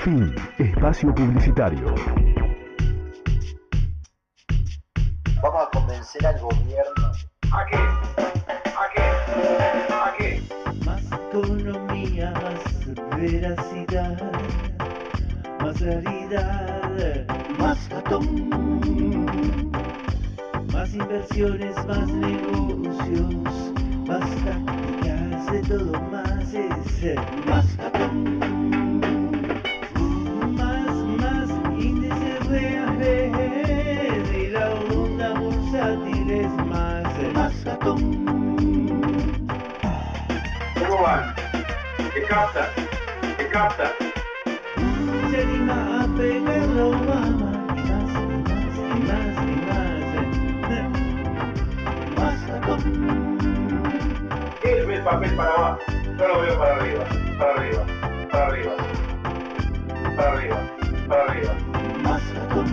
Fin. Espacio publicitario. Vamos a convencer al gobierno. ¿A qué? ¿A qué? ¿A qué? Más economía, más veracidad, más realidad, más Catón. Más inversiones, más negocios, más tácticas, de todo más es más Catón. Más índices reales y la onda bursátil es más Catón. ¿Cómo van? ¿Qué capta? ¿Qué capta? Se anima a pegarlo Obama y más. Más Catón. ¿Qué ve el papel para abajo? Yo lo veo para arriba, para arriba, para arriba, para arriba, para arriba. Más Catón.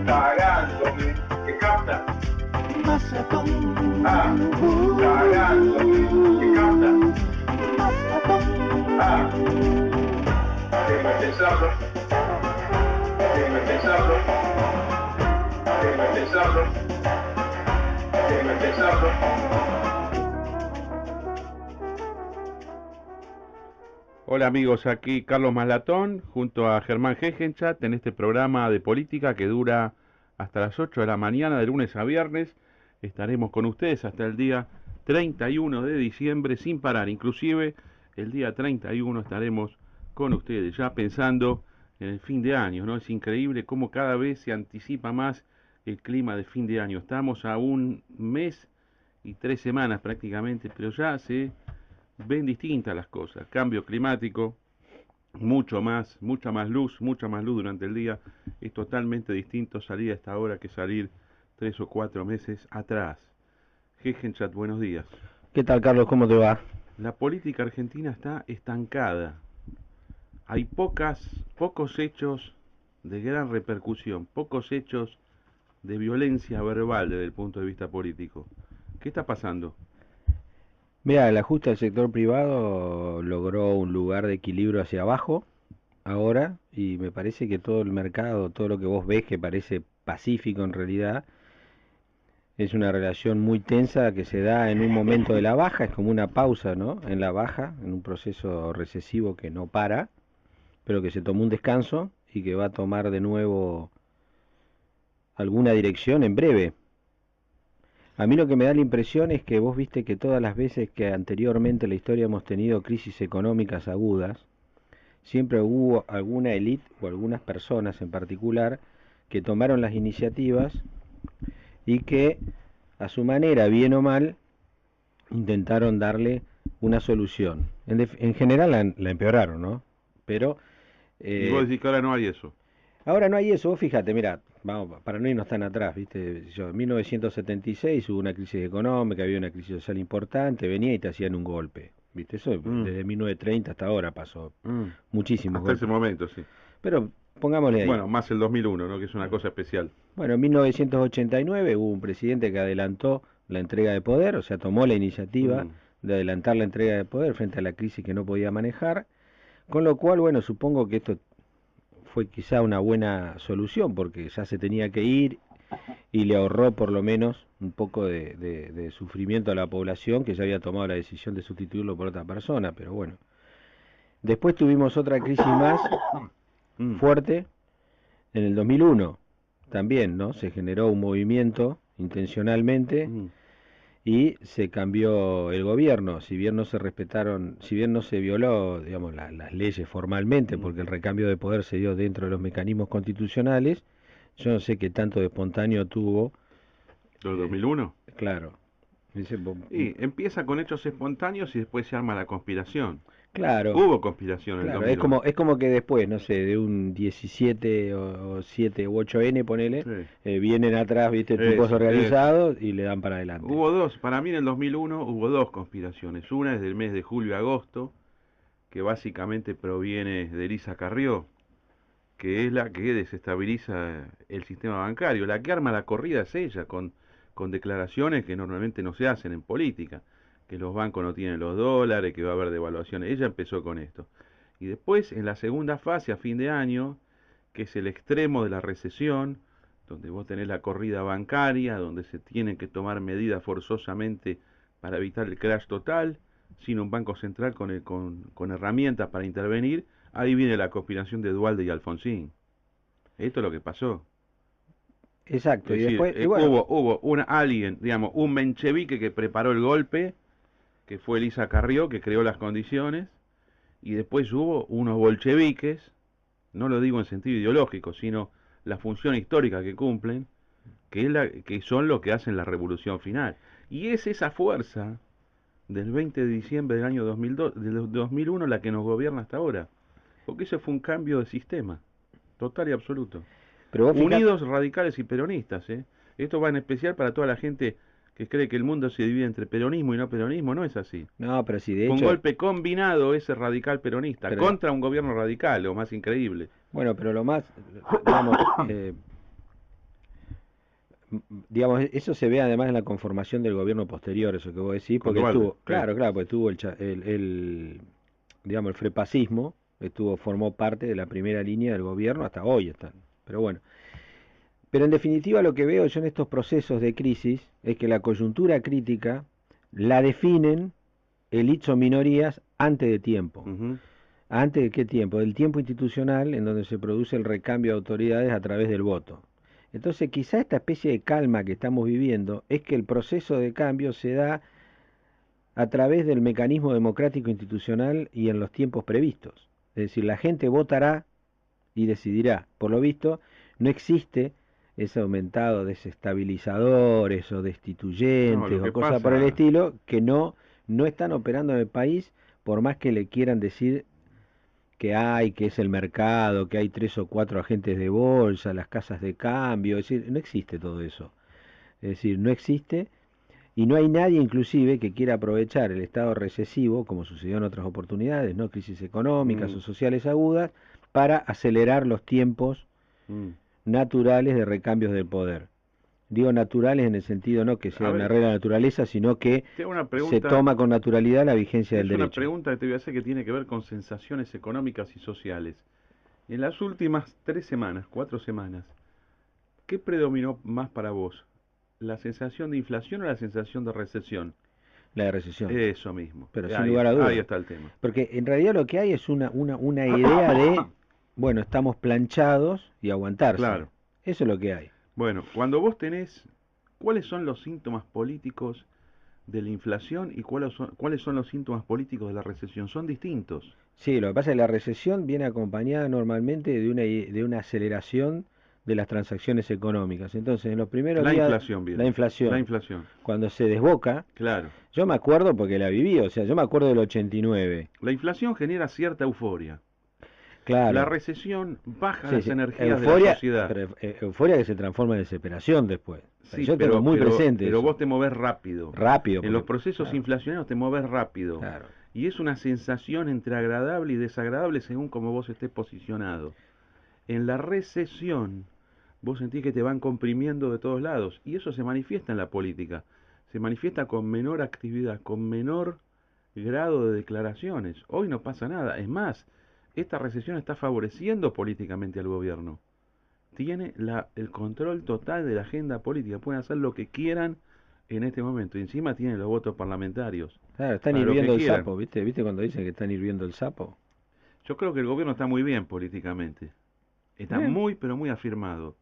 Cagándome. ¿Qué capta? Más Catón. Ah, cagándome. ¿Qué capta? Más Catón. Ah, déjeme pensarlo. Déjeme pensarlo. Déjeme pensarlo. Déjeme pensarlo. Hola amigos, aquí Carlos Maslatón junto a Germán Gegenchat en este programa de política que dura hasta las 8 de la mañana de lunes a viernes. Estaremos con ustedes hasta el día 31 de diciembre sin parar, inclusive el día 31 estaremos con ustedes ya pensando en el fin de año, ¿no? Es increíble cómo cada vez se anticipa más el clima de fin de año. Estamos a un mes y 3 semanas prácticamente, pero ya se ven distintas las cosas. Cambio climático, mucha más luz durante el día. Es totalmente distinto salir a esta hora que salir 3 o 4 meses atrás. Gegenchat, buenos días. ¿Qué tal, Carlos? ¿Cómo te va? La política argentina está estancada. Hay pocos hechos de gran repercusión, pocos hechos de violencia verbal desde el punto de vista político. ¿Qué está pasando? Mira, el ajuste del sector privado logró un lugar de equilibrio hacia abajo ahora y me parece que todo el mercado, todo lo que vos ves que parece pacífico en realidad, es una relación muy tensa que se da en un momento de la baja, es como una pausa, ¿no? En la baja, en un proceso recesivo que no para, pero que se tomó un descanso y que va a tomar de nuevo alguna dirección en breve. A mí lo que me da la impresión es que vos viste que todas las veces que anteriormente en la historia hemos tenido crisis económicas agudas, siempre hubo alguna élite o algunas personas en particular que tomaron las iniciativas y que a su manera, bien o mal, intentaron darle una solución. En general la empeoraron, ¿no? Pero Y vos decís que ahora no hay eso. ahora no hay eso. Vos fíjate, mirá, vamos, para no irnos tan atrás, ¿viste? En 1976 hubo una crisis económica, había una crisis social importante, venía y te hacían un golpe, ¿viste? Eso desde 1930 hasta ahora pasó muchísimo. Hasta ese momento, sí. Pero pongámosle ahí. Bueno, más el 2001, ¿no? Que es una cosa especial. Bueno, en 1989 hubo un presidente que adelantó la entrega de poder, o sea, tomó la iniciativa de adelantar la entrega de poder frente a la crisis que no podía manejar, con lo cual, bueno, supongo que esto fue quizá una buena solución, porque ya se tenía que ir y le ahorró por lo menos un poco de sufrimiento a la población que ya había tomado la decisión de sustituirlo por otra persona, pero bueno. Después tuvimos otra crisis más fuerte en el 2001, también, ¿no? Se generó un movimiento intencionalmente y se cambió el gobierno, si bien no se respetaron, si bien no se violó, digamos, las leyes formalmente, porque el recambio de poder se dio dentro de los mecanismos constitucionales. Yo no sé qué tanto de espontáneo tuvo. ¿Lo del 2001? Claro. Y empieza con hechos espontáneos y después se arma la conspiración. Claro. Hubo conspiración en el Claro, 2001. es como que después, no sé, de un 17 o 7 u 8N, ponele, vienen atrás, viste, tipos organizados y le dan para adelante. Hubo dos, para mí en el 2001 hubo dos conspiraciones. Una es del mes de julio-agosto, que básicamente proviene de Elisa Carrió, que es la que desestabiliza el sistema bancario. La que arma la corrida es ella, con declaraciones que normalmente no se hacen en política, que los bancos no tienen los dólares, que va a haber devaluaciones. Ella empezó con esto. Y después, en la segunda fase, a fin de año, que es el extremo de la recesión, donde vos tenés la corrida bancaria, donde se tienen que tomar medidas forzosamente para evitar el crash total, sin un banco central con herramientas para intervenir, ahí viene la conspiración de Duhalde y Alfonsín. Esto es lo que pasó. Exacto, Es y decir, después, y bueno, hubo alguien, digamos, un menchevique que preparó el golpe, que fue Elisa Carrió, que creó las condiciones, y después hubo unos bolcheviques, no lo digo en sentido ideológico, sino la función histórica que cumplen, que son lo que hacen la revolución final. Y es esa fuerza del 20 de diciembre del año 2002, del 2001 la que nos gobierna hasta ahora. Porque eso fue un cambio de sistema, total y absoluto. pero vos fijate, Unidos, radicales y peronistas, ¿eh? Esto va en especial para toda la gente que cree que el mundo se divide entre peronismo y no peronismo, no es así. no, pero si de Fue un hecho, golpe combinado ese radical peronista, Pero- contra un gobierno radical, lo más increíble. bueno, pero lo más, digamos, digamos, eso se ve además en la conformación del gobierno posterior, eso que vos decís, Con porque Duhalde, estuvo, sí. claro, porque tuvo digamos, el frepacismo, formó parte de la primera línea del gobierno, hasta hoy están, pero bueno. Pero en definitiva lo que veo yo en estos procesos de crisis es que la coyuntura crítica la definen élites o minorías antes de tiempo. Ujú. ¿Antes de qué tiempo? Del tiempo institucional en donde se produce el recambio de autoridades a través del voto. Entonces quizá esta especie de calma que estamos viviendo es que el proceso de cambio se da a través del mecanismo democrático institucional y en los tiempos previstos. Es decir, la gente votará y decidirá. Por lo visto, no existe ese aumentado desestabilizadores o No, destituyentes lo que o cosas por pasa- el estilo que no están operando en el país, por más que le quieran decir que es el mercado, que hay 3 o 4 agentes de bolsa, las casas de cambio, es decir, no existe todo eso. Es decir, no existe y no hay nadie inclusive que quiera aprovechar el estado recesivo, como sucedió en otras oportunidades, ¿no? Crisis económicas Mm. o sociales agudas, para acelerar los tiempos Mm. naturales de recambios del poder. Digo naturales en el sentido no que sea A una ver. regla de la naturaleza, sino que Te hago una se pregunta, toma con naturalidad la vigencia del es una derecho. pregunta que te voy a hacer que tiene que ver con sensaciones económicas y sociales. En las últimas 3 semanas, 4 semanas, ¿qué predominó más para vos? ¿La sensación de inflación o la sensación de recesión? La de recesión. Eso mismo. Pero sin Ahí, lugar a dudas. ahí está el tema. Porque en realidad lo que hay es una idea de, bueno, estamos planchados y aguantarse. Claro. Eso es lo que hay. Bueno, cuando vos tenés, ¿cuáles son los síntomas políticos de la inflación y cuáles son los síntomas políticos de la recesión? Son distintos. Sí, lo que pasa es que la recesión viene acompañada normalmente de una aceleración de las transacciones económicas. Entonces, en los primeros La días, inflación viene. la inflación, La inflación, cuando se desboca, claro. yo me acuerdo porque la viví, o sea, yo me acuerdo del 89. La inflación genera cierta euforia. Claro. La recesión baja Sí, las sí, energías de euforia, la sociedad. pero euforia que se transforma en desesperación después. O sea, Sí, yo tengo muy presente pero eso. vos te movés rápido. Rápido. En los porque- procesos claro, inflacionarios te movés rápido. claro. Y es una sensación entre agradable y desagradable según como vos estés posicionado. En la recesión, vos sentís que te van comprimiendo de todos lados. Y eso se manifiesta en la política. Se manifiesta con menor actividad, con menor grado de declaraciones. Hoy no pasa nada. Es más, esta recesión está favoreciendo políticamente al gobierno. Tiene el control total de la agenda política. Pueden hacer lo que quieran en este momento. Y encima tienen los votos parlamentarios. Claro, están Para lo hirviendo que el quieran. sapo, ¿viste? ¿Viste cuando dicen que están hirviendo el sapo? Yo creo que el gobierno está muy bien políticamente. Está Bien. muy, pero muy afirmado.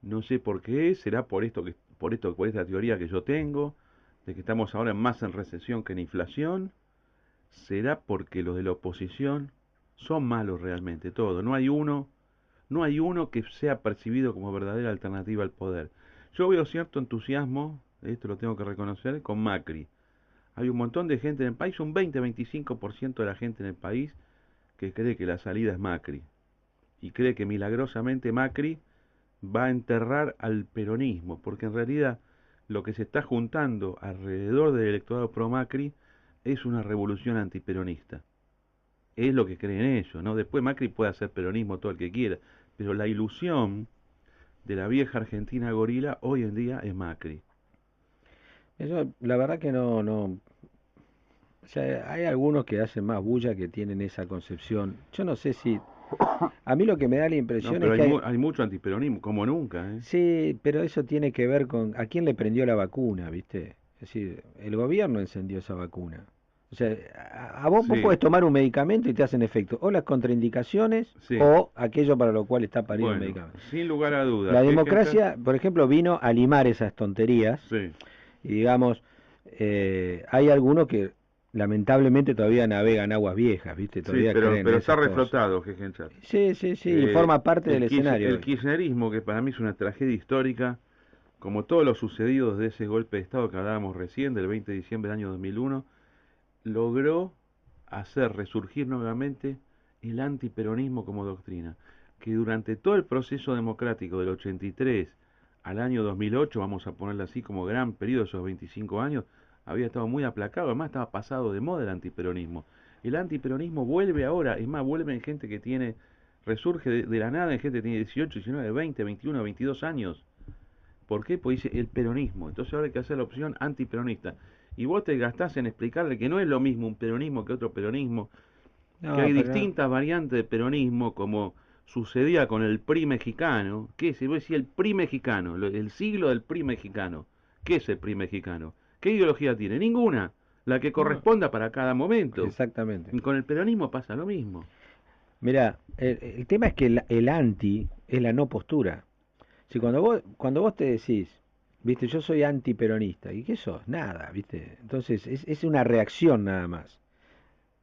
No sé por qué, será por esta teoría que yo tengo, de que estamos ahora más en recesión que en inflación. Será porque los de la oposición son malos realmente, todo. No hay uno que sea percibido como verdadera alternativa al poder. Yo veo cierto entusiasmo, esto lo tengo que reconocer, con Macri. Hay un montón de gente en el país, un 20-25% de la gente en el país que cree que la salida es Macri. Y cree que milagrosamente Macri va a enterrar al peronismo, porque en realidad lo que se está juntando alrededor del electorado pro Macri es una revolución antiperonista. Es lo que creen ellos, ¿no? Después Macri puede hacer peronismo todo el que quiera, pero la ilusión de la vieja Argentina gorila hoy en día es Macri. Eso, la verdad que no. O sea, hay algunos que hacen más bulla que tienen esa concepción. Yo no sé si... A mí lo que me da la No, impresión pero es que hay... hay mucho antiperonismo, como nunca, ¿eh? Sí, pero eso tiene que ver con a quién le prendió la vacuna, ¿viste? Es decir, el gobierno encendió esa vacuna. O sea, vos Sí, podés tomar un medicamento y te hacen efecto o las contraindicaciones sí. o aquello para lo cual está parido el Bueno, medicamento. sin lugar a dudas. La Hegencha, democracia, por ejemplo, vino a limar esas tonterías sí, y digamos, hay algunos que lamentablemente todavía navegan aguas viejas, ¿viste? sí, Todavía pero creen en está esas cosas. reflotado, Hegenchat. Sí, sí, sí, y forma parte del escenario. El kirchnerismo, que para mí es una tragedia histórica, como todo lo sucedido desde ese golpe de Estado que hablábamos recién, del 20 de diciembre del año 2001, logró hacer resurgir nuevamente el antiperonismo como doctrina, que durante todo el proceso democrático del 83 al año 2008, vamos a ponerlo así como gran periodo, esos 25 años, había estado muy aplacado, además estaba pasado de moda el antiperonismo. El antiperonismo vuelve ahora, es más, vuelve en gente que tiene, resurge de la nada en gente que tiene 18, 19, 20, 21, 22 años. ¿Por qué? Pues dice el peronismo. Entonces ahora hay que hacer la opción antiperonista. Y vos te gastás en explicarle que no es lo mismo un peronismo que otro peronismo, No, que hay pero distintas variantes de peronismo, como sucedía con el PRI mexicano. ¿Qué es? Vos decís el PRI mexicano, el siglo del PRI mexicano. ¿Qué es el PRI mexicano? ¿Qué ideología tiene? Ninguna. La que no, corresponda para cada momento. exactamente. Y con el peronismo pasa lo mismo. Mira, el tema es que el anti es la no postura. Si cuando vos te decís, viste, yo soy antiperonista, ¿y qué sos? Nada, viste. Entonces es una reacción nada más.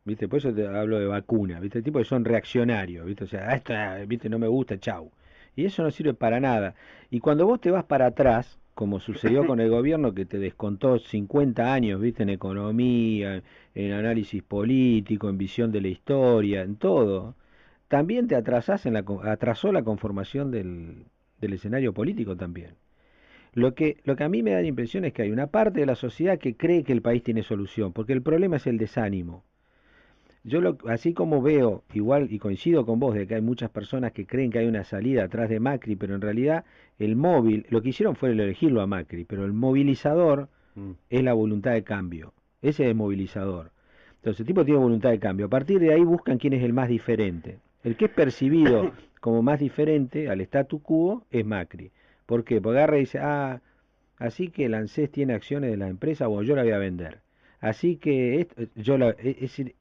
¿Viste? Por eso te hablo de vacuna, ¿viste? Tipo que son reaccionarios, ¿viste? O sea, esto, ¿viste? No me gusta, chau. Y eso no sirve para nada. Y cuando vos te vas para atrás, como sucedió con el gobierno que te descontó 50 años, ¿viste? En economía, en análisis político, en visión de la historia, en todo, también te atrasás atrasó la conformación del escenario político también. Lo que a mí me da la impresión es que hay una parte de la sociedad que cree que el país tiene solución, porque el problema es el desánimo. Así como veo, igual y coincido con vos, de que hay muchas personas que creen que hay una salida atrás de Macri, pero en realidad lo que hicieron fue elegirlo a Macri, pero el movilizador Mm. es la voluntad de cambio. Ese es el movilizador. Entonces el tipo tiene voluntad de cambio. A partir de ahí buscan quién es el más diferente. El que es percibido como más diferente al statu quo es Macri. ¿Por qué? Porque agarra y dice, así que el ANSES tiene acciones de la empresa, bueno, yo la voy a vender. Así que es decir,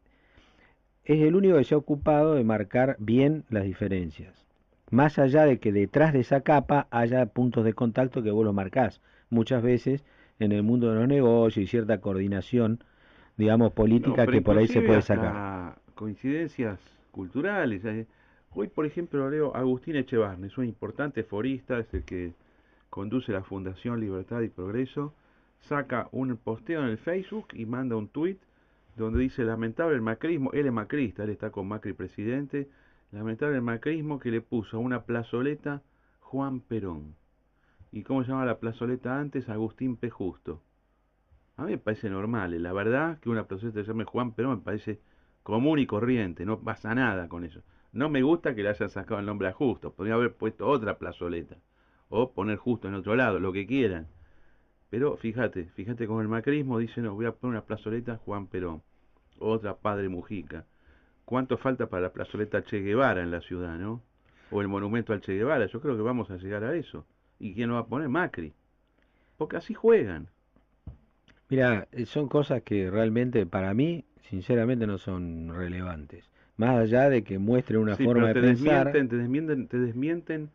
es el único que se ha ocupado de marcar bien las diferencias. Más allá de que detrás de esa capa haya puntos de contacto que vos lo marcás. Muchas veces en el mundo de los negocios y cierta coordinación, digamos, No, política pero que por ahí se inclusive puede hasta sacar. coincidencias culturales. Hoy, por ejemplo, leo Agustín Echevarne, es un importante forista, es el que conduce la Fundación Libertad y Progreso, saca un posteo en el Facebook y manda un tuit donde dice lamentable el macrismo, él es macrista, él está con Macri presidente, lamentable el macrismo que le puso a una plazoleta Juan Perón. ¿Y cómo se llama la plazoleta antes? Agustín P. Justo. A mí me parece normal, la verdad que una plazoleta se llame Juan Perón me parece común y corriente, no pasa nada con eso. No me gusta que le hayan sacado el nombre a Justo, podría haber puesto otra plazoleta, o poner Justo en otro lado, lo que quieran. Pero fíjate con el macrismo dice, no, voy a poner una plazoleta Juan Perón, otra Padre Mujica. ¿Cuánto falta para la plazoleta Che Guevara en la ciudad, no? O el monumento al Che Guevara, yo creo que vamos a llegar a eso. ¿Y quién lo va a poner? Macri. Porque así juegan. Mira, son cosas que realmente para mí, sinceramente, no son relevantes. Más allá de que muestren una Sí, forma pero de pensar. te desmienten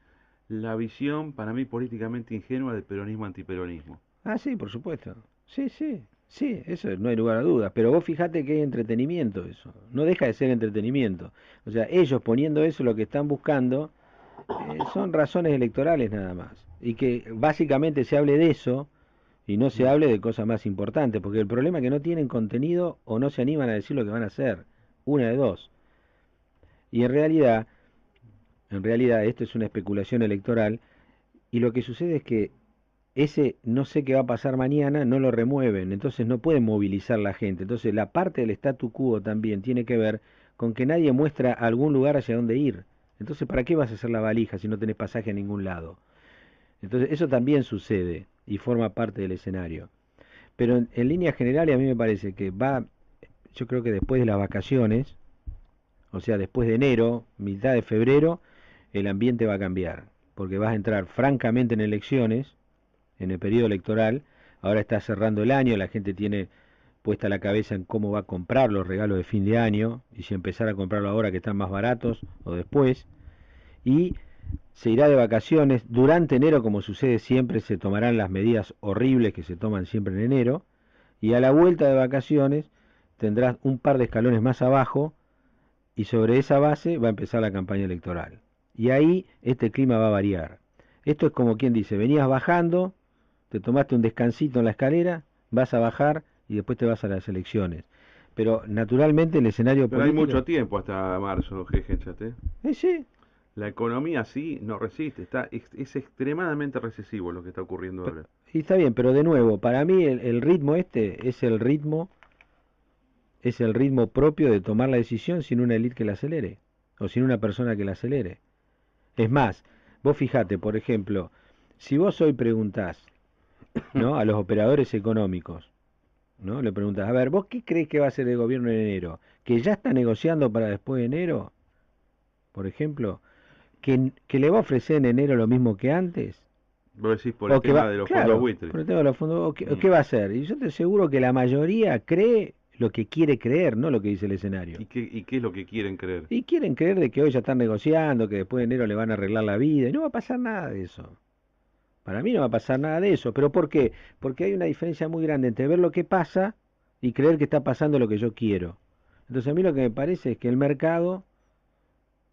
la visión, para mí, políticamente ingenua del peronismo antiperonismo. Ah, sí, por supuesto. Sí, sí, sí, eso no hay lugar a dudas. Pero vos fijate que hay entretenimiento eso. No deja de ser entretenimiento. O sea, ellos poniendo eso, lo que están buscando, son razones electorales nada más. Y que básicamente se hable de eso y no se hable de cosas más importantes. Porque el problema es que no tienen contenido o no se animan a decir lo que van a hacer. Una de dos. Y en realidad esto es una especulación electoral. Y lo que sucede es que ese no sé qué va a pasar mañana, no lo remueven, entonces no pueden movilizar la gente. Entonces la parte del statu quo también tiene que ver con que nadie muestra algún lugar hacia dónde ir. Entonces, ¿para qué vas a hacer la valija si no tenés pasaje a ningún lado? Entonces, eso también sucede y forma parte del escenario. Pero en líneas generales a mí me parece que yo creo que después de las vacaciones, o sea, después de enero, mitad de febrero, el ambiente va a cambiar, porque vas a entrar francamente en elecciones, en el periodo electoral. Ahora está cerrando el año, la gente tiene puesta la cabeza en cómo va a comprar los regalos de fin de año, y si empezar a comprarlo ahora que están más baratos o después, y se irá de vacaciones. Durante enero, como sucede siempre, se tomarán las medidas horribles que se toman siempre en enero, y a la vuelta de vacaciones tendrás un par de escalones más abajo, y sobre esa base va a empezar la campaña electoral. Y ahí este clima va a variar. Esto es como quien dice, venías bajando, te tomaste un descansito en la escalera, vas a bajar y después te vas a las elecciones. Pero naturalmente el escenario Pero hay político... mucho tiempo hasta marzo, Gegenchat. Sí. La economía sí no resiste, es extremadamente recesivo lo que está ocurriendo ahora. Y está bien, pero de nuevo, para mí el ritmo este es el ritmo propio de tomar la decisión sin una élite que la acelere, o sin una persona que la acelere. Es más, vos fijate, por ejemplo, si vos hoy preguntás, ¿no?, a los operadores económicos, ¿no?, le preguntás, a ver, ¿vos qué crees que va a hacer el gobierno en enero? ¿Que ya está negociando para después de enero? Por ejemplo, ¿que le va a ofrecer en enero lo mismo que antes? Vos decís por el tema de los fondos buitres. Por el tema de los fondos, ¿o qué va a hacer? Y yo te aseguro que la mayoría cree lo que quiere creer, no lo que dice el escenario. ¿Y qué es lo que quieren creer? Y quieren creer de que hoy ya están negociando, que después de enero le van a arreglar la vida, y no va a pasar nada de eso. Para mí no va a pasar nada de eso. ¿Pero por qué? Porque hay una diferencia muy grande entre ver lo que pasa y creer que está pasando lo que yo quiero. Entonces a mí lo que me parece es que el mercado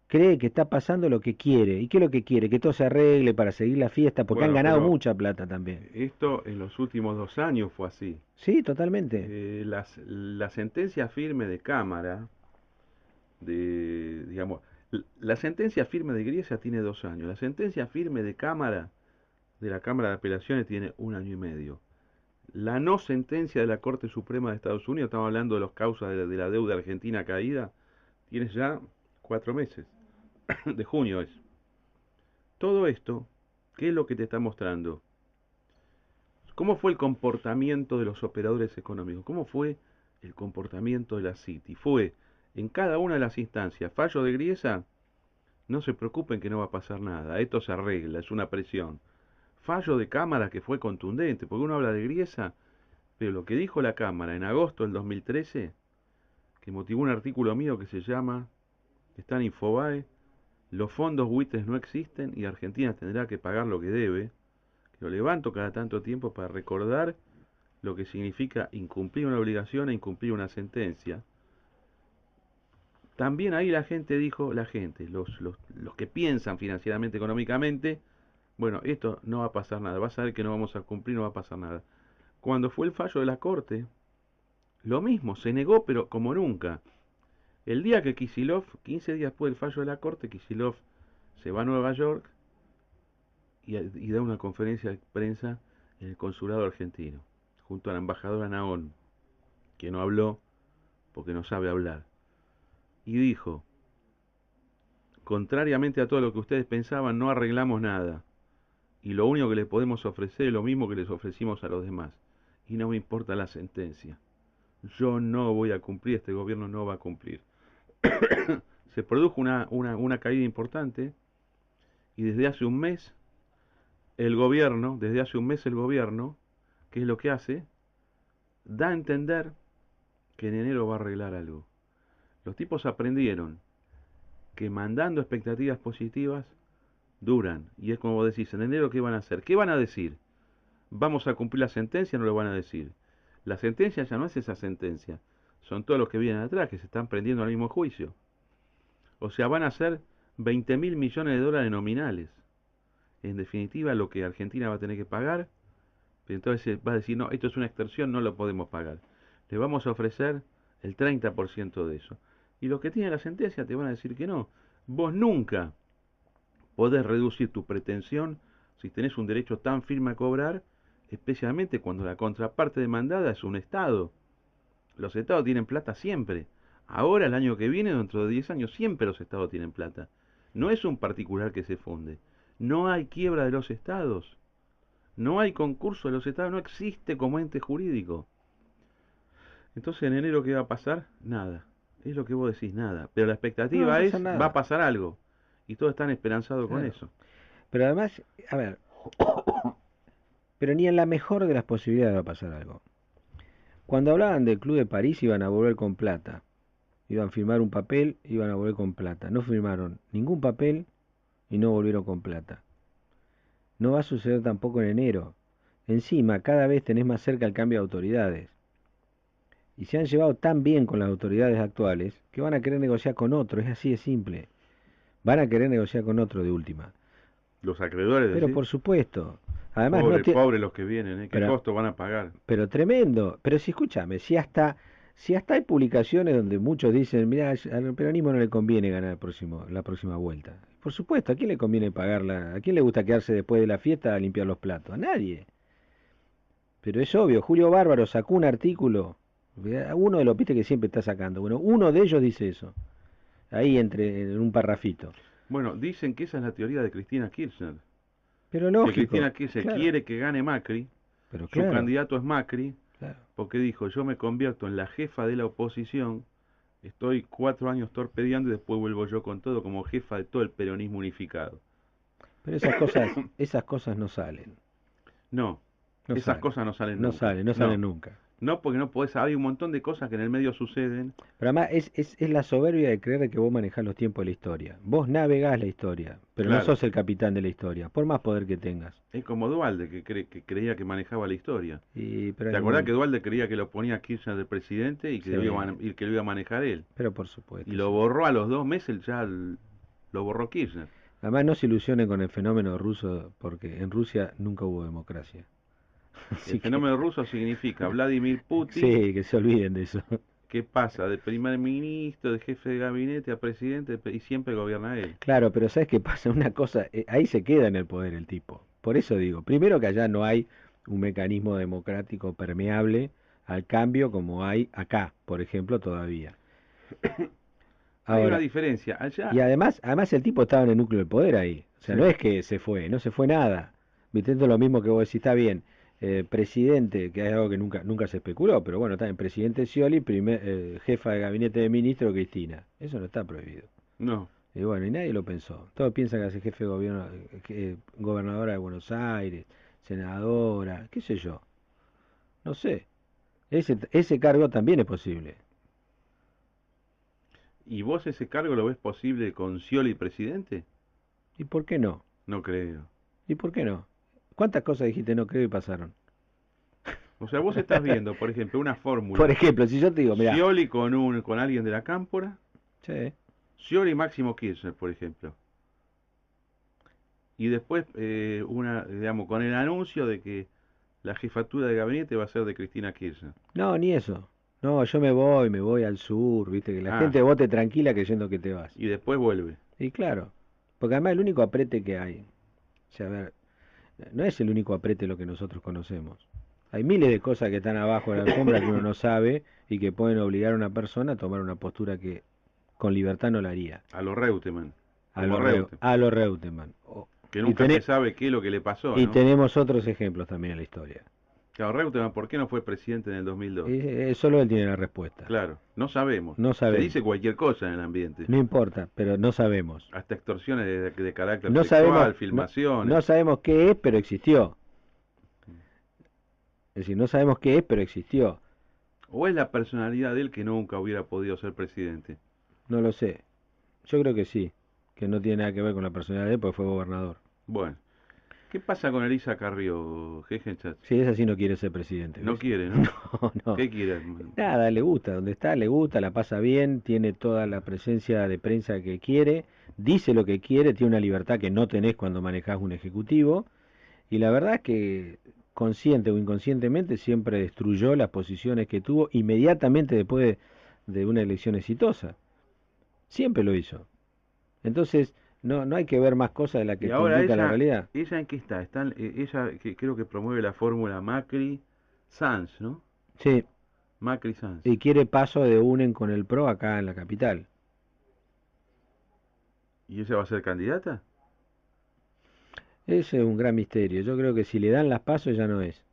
cree que está pasando lo que quiere. ¿Y qué es lo que quiere? Que todo se arregle para seguir la fiesta, porque Bueno, han ganado pero mucha plata también. esto en los últimos 2 años fue así. Sí, totalmente. La sentencia firme de Cámara, digamos, la sentencia firme de Griesa tiene 2 años. La sentencia firme de Cámara, de la Cámara de Apelaciones, tiene 1 año y medio. La no sentencia de la Corte Suprema de Estados Unidos, estamos hablando de las causas de la deuda argentina caída, tiene ya 4 meses. De junio es. Todo esto, ¿qué es lo que te está mostrando? ¿Cómo fue el comportamiento de los operadores económicos? ¿Cómo fue el comportamiento de la City? Fue en cada una de las instancias, fallo de Griesa, no se preocupen que no va a pasar nada, esto se arregla, es una presión. Fallo de Cámara que fue contundente, porque uno habla de Griesa, pero lo que dijo la Cámara en agosto del 2013, que motivó un artículo mío que se llama, está en Infobae, los fondos buitres no existen y Argentina tendrá que pagar lo que debe. Lo levanto cada tanto tiempo para recordar lo que significa incumplir una obligación e incumplir una sentencia. También ahí la gente dijo, los que piensan financieramente, económicamente, bueno, esto no va a pasar nada, vas a ver que no vamos a cumplir, no va a pasar nada. Cuando fue el fallo de la Corte, lo mismo, se negó, pero como nunca. El día que Kicillof, 15 días después del fallo de la Corte, Kicillof se va a Nueva York y da una conferencia de prensa en el consulado argentino, junto a la embajadora Naón, que no habló porque no sabe hablar. Y dijo, contrariamente a todo lo que ustedes pensaban, no arreglamos nada. Y lo único que les podemos ofrecer es lo mismo que les ofrecimos a los demás. Y no me importa la sentencia. Yo no voy a cumplir, este gobierno no va a cumplir. Se produjo una caída importante y desde hace un mes el gobierno, ¿qué es lo que hace? Da a entender que en enero va a arreglar algo. Los tipos aprendieron que mandando expectativas positivas duran. Y es como vos decís, en enero ¿qué van a hacer? ¿Qué van a decir? ¿Vamos a cumplir la sentencia? No lo van a decir. La sentencia ya no es esa sentencia. Son todos los que vienen atrás, que se están prendiendo al mismo juicio. O sea, van a ser 20.000 millones de dólares nominales. En definitiva, lo que Argentina va a tener que pagar, pero entonces va a decir, no, esto es una extorsión, no lo podemos pagar. Le vamos a ofrecer el 30% de eso. Y los que tienen la sentencia te van a decir que no. Vos nunca podés reducir tu pretensión si tenés un derecho tan firme a cobrar, especialmente cuando la contraparte demandada es un Estado. Los Estados tienen plata siempre. Ahora, el año que viene, dentro de 10 años, siempre los Estados tienen plata. No es un particular que se funde. No hay quiebra de los Estados. No hay concurso de los Estados. No existe como ente jurídico. Entonces en enero, ¿qué va a pasar? Nada. Es lo que vos decís, nada. Pero la No va expectativa a es, pasar nada. va a pasar algo. Y todos están esperanzados con Claro. eso. Pero además, a ver, pero ni en la mejor de las posibilidades va a pasar algo. Cuando hablaban del Club de París iban a volver con plata. Iban a firmar un papel, iban a volver con plata. No firmaron ningún papel y no volvieron con plata. No va a suceder tampoco en enero. Encima, cada vez tenés más cerca el cambio de autoridades. Y se han llevado tan bien con las autoridades actuales que van a querer negociar con otro. Es así de simple. Van a querer negociar con otro de última. Los acreedores, Pero decís, por supuesto. Además, pobre, no tie- pobre los que vienen, ¿eh? ¿Qué Pero- costo van a pagar? Pero tremendo. Pero si escúchame, si hasta hay publicaciones donde muchos dicen, mira, al peronismo no le conviene ganar la próxima vuelta. Por supuesto, ¿a quién le conviene pagarla? ¿A quién le gusta quedarse después de la fiesta a limpiar los platos? A nadie. Pero es obvio, Julio Bárbaro sacó un artículo, uno de los, viste que siempre está sacando, bueno, uno de ellos dice eso, ahí en un parrafito. Bueno, dicen que esa es la teoría de Cristina Kirchner. Pero Que lógico. Cristina Kirchner claro, quiere que gane Macri, pero su claro, candidato es Macri, claro. porque dijo, yo me convierto en la jefa de la oposición, estoy 4 años torpedeando y después vuelvo yo con todo como jefa de todo el peronismo unificado. Pero esas cosas no salen. No, No esas salen, cosas no salen no nunca. salen, no salen nunca. No, porque no podés, hay un montón de cosas que en el medio suceden. Pero además es la soberbia de creer que vos manejás los tiempos de la historia. Vos navegás la historia, pero no Claro. sos el capitán de la historia, por más poder que tengas. Es como Dualde, que creía que manejaba la historia. Pero ¿Te acordás que Dualde creía que lo ponía Kirchner de presidente y que, Sí. y que lo iba a manejar él? Pero por supuesto. Y lo sí. borró a los 2 meses, lo borró Kirchner. Además no se ilusionen con el fenómeno ruso, porque en Rusia nunca hubo democracia. Así El que- fenómeno ruso significa Vladimir Putin, Sí, que se olviden de eso. que pasa de primer ministro, de jefe de gabinete a presidente y siempre gobierna él. Claro, pero ¿sabes qué pasa? Una cosa, ahí se queda en el poder el tipo. Por eso digo, primero que allá no hay un mecanismo democrático permeable al cambio como hay acá, por ejemplo, todavía. Hay una Ahora, diferencia. Allá, y además el tipo estaba en el núcleo del poder ahí. O sea, Sí. no es que se fue, no se fue nada. Viste, esto es lo mismo que vos decís, está bien. Presidente, que es algo que nunca se especuló, pero bueno, está bien, presidente Scioli, jefa de gabinete de ministro Cristina. Eso no está prohibido. no. Y bueno, y nadie lo pensó. Todos piensan que hace jefe de gobierno, gobernadora de Buenos Aires, senadora, qué sé yo. No sé. Ese cargo también es posible. ¿Y vos ese cargo lo ves posible con Scioli presidente? ¿Y por qué no? No creo. ¿Y por qué no? ¿Cuántas cosas dijiste no creo y pasaron? O sea, vos estás viendo, por ejemplo, una fórmula. Por ejemplo, si yo te digo, mira, Scioli con alguien de la Cámpora, sí, Scioli y Máximo Kirchner, por ejemplo. Y después, digamos, con el anuncio de que la jefatura de gabinete va a ser de Cristina Kirchner. no, ni eso. No, yo me voy al sur, viste, que la Ah. gente vote tranquila creyendo que te vas. Y después vuelve. Y claro, porque además el único aprete que hay, o sea, a ver, no es el único aprete lo que nosotros conocemos. Hay miles de cosas que están abajo de la alfombra que uno no sabe y que pueden obligar a una persona a tomar una postura que con libertad no la haría. A los Reutemann. A Como lo Reutemann. Reutemann. Que nunca tené- se sabe qué es lo que le pasó, Y ¿no? tenemos otros ejemplos también en la historia. Claro, Reutemann, ¿por qué no fue presidente en el 2002? Solo él tiene la respuesta. Claro, no sabemos. No sabemos. Se dice cualquier cosa en el ambiente. No importa, pero no sabemos. Hasta extorsiones de carácter No sexual, sabemos, filmaciones. no sabemos qué es, pero existió. Es decir, no sabemos qué es, pero existió. ¿O es la personalidad de él que nunca hubiera podido ser presidente? No lo sé. Yo creo que sí, que no tiene nada que ver con la personalidad de él, porque fue gobernador. Bueno, ¿qué pasa con Elisa Carrió, Gegenchat? Sí, esa sí no quiere ser presidente. No ¿viste? quiere, ¿no? No, no. ¿Qué quiere? Nada, le gusta, donde está, le gusta, la pasa bien, tiene toda la presencia de prensa que quiere, dice lo que quiere, tiene una libertad que no tenés cuando manejás un ejecutivo, y la verdad es que consciente o inconscientemente siempre destruyó las posiciones que tuvo inmediatamente después de una elección exitosa. Siempre lo hizo. Entonces, no hay que ver más cosas de las que Y te ahora indica la realidad. ¿ella en qué está? Ella que creo que promueve la fórmula Macri-Sanz, ¿no? Sí, Macri-Sanz. y quiere paso de UNEN con el PRO acá en la capital. ¿Y ella va a ser candidata? Ese es un gran misterio. Yo creo que si le dan las pasos ya no es.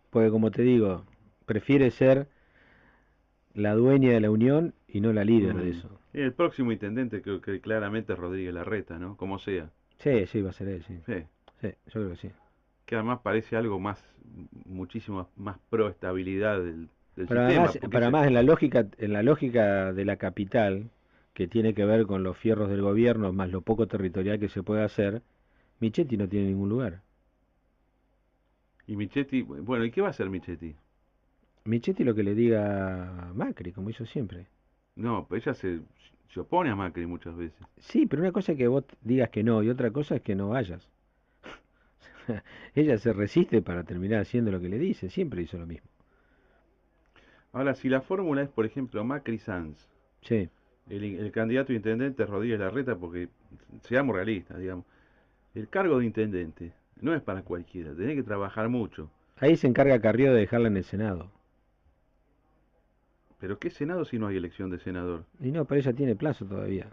Porque como te digo, prefiere ser la dueña de la unión y no la líder de eso. Y el próximo intendente creo que claramente es Rodríguez Larreta, ¿no? Como sea. Sí, sí, va a ser él, sí. Sí. Sí, yo creo que sí. Que además parece algo más, muchísimo más pro estabilidad del Pero sistema. además, porque pero además en la lógica de la capital, que tiene que ver con los fierros del gobierno, más lo poco territorial que se puede hacer, Michetti no tiene ningún lugar. Y Michetti, bueno, ¿y qué va a hacer Michetti? Michetti lo que le diga Macri, como hizo siempre. No, pues ella se opone a Macri muchas veces. Sí, pero una cosa es que vos digas que no y otra cosa es que no vayas. Ella se resiste para terminar haciendo lo que le dice, siempre hizo lo mismo. Ahora, si la fórmula es, por ejemplo, Macri-Sanz, Sí. el candidato a intendente es Rodríguez Larreta, porque seamos realistas, digamos, el cargo de intendente no es para cualquiera, tenés que trabajar mucho. Ahí se encarga Carrió de dejarla en el Senado. Pero ¿qué Senado si no hay elección de senador? Y no, pero ella tiene plazo todavía.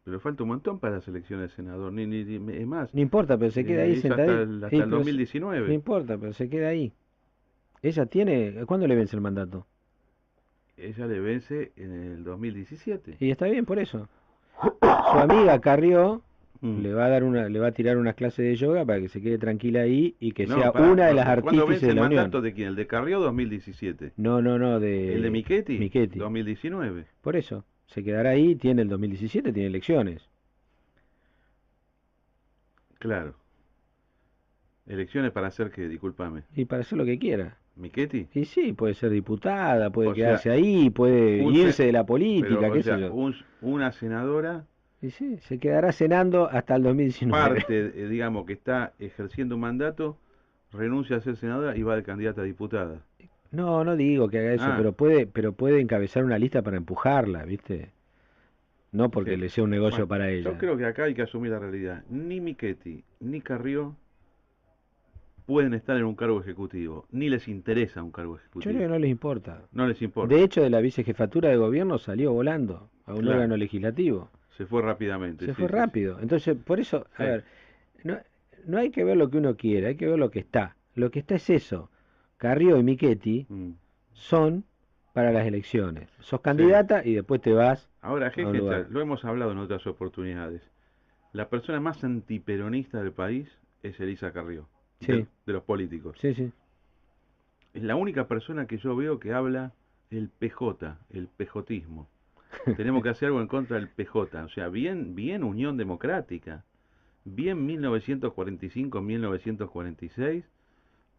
Pero falta un montón para las elecciones de senador, es más, No importa, pero se queda ahí es hasta sentadita. hasta Sí, el pero 2019. no importa, pero se queda ahí. Ella tiene... ¿Cuándo le vence el mandato? Ella le vence en el 2017. Y está bien por eso. Su amiga Carrió Mm. le va a tirar unas clases de yoga para que se quede tranquila ahí y que No, sea pará, una de las ¿cuándo artífices vence de el la mandato unión. de quién? ¿El de Carrió 2017? No, ¿El de Michetti? Michetti. 2019. Por eso, se quedará ahí, tiene el 2017, tiene elecciones. Claro. Elecciones para hacer qué, discúlpame. Y para hacer lo que quiera. ¿Michetti? Y sí, puede ser diputada, puede O quedarse sea, ahí, puede un irse se- de la política, Pero, o qué sea, sé yo. una senadora, Y sí, se quedará cenando hasta el 2019. parte, digamos, que está ejerciendo un mandato, renuncia a ser senadora y va de candidata a diputada. No, no digo que haga eso, Ah. pero puede encabezar una lista para empujarla, ¿viste? No porque Sí. le sea un negocio Bueno, para ella. yo creo que acá hay que asumir la realidad. Ni Michetti ni Carrió pueden estar en un cargo ejecutivo, ni les interesa un cargo Yo ejecutivo. creo que no les importa. No les importa. De hecho, de la vicejefatura de gobierno salió volando a un Claro. órgano legislativo. Se fue rápidamente. Se sí, fue sí, rápido. Entonces, por eso, Sí. a ver, no hay que ver lo que uno quiere, hay que ver lo que está. Lo que está es eso. Carrió y Michetti sí. Mm. son para las elecciones. Sos candidata y después te vas. Ahora, a un Jeje, lugar. lo hemos hablado en otras oportunidades. La persona más antiperonista del país es Elisa Carrió, Sí. de los políticos. Sí, sí. Es la única persona que yo veo que habla el PJ, el pejotismo. Tenemos que hacer algo en contra del PJ. O sea, bien Unión Democrática, bien 1945-1946,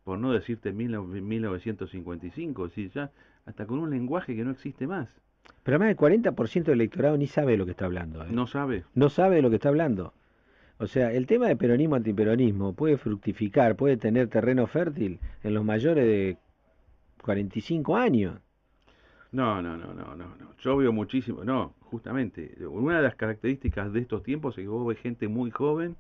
por no decirte 1955, es decir, ya hasta con un lenguaje que no existe más. Pero además el 40% del electorado ni sabe de lo que está hablando. ¿Eh? No sabe. No sabe de lo que está hablando. O sea, el tema de peronismo-antiperonismo puede fructificar, puede tener terreno fértil en los mayores de 45 años. No. Yo veo muchísimo. No, justamente. Una de las características de estos tiempos es que vos ves gente muy joven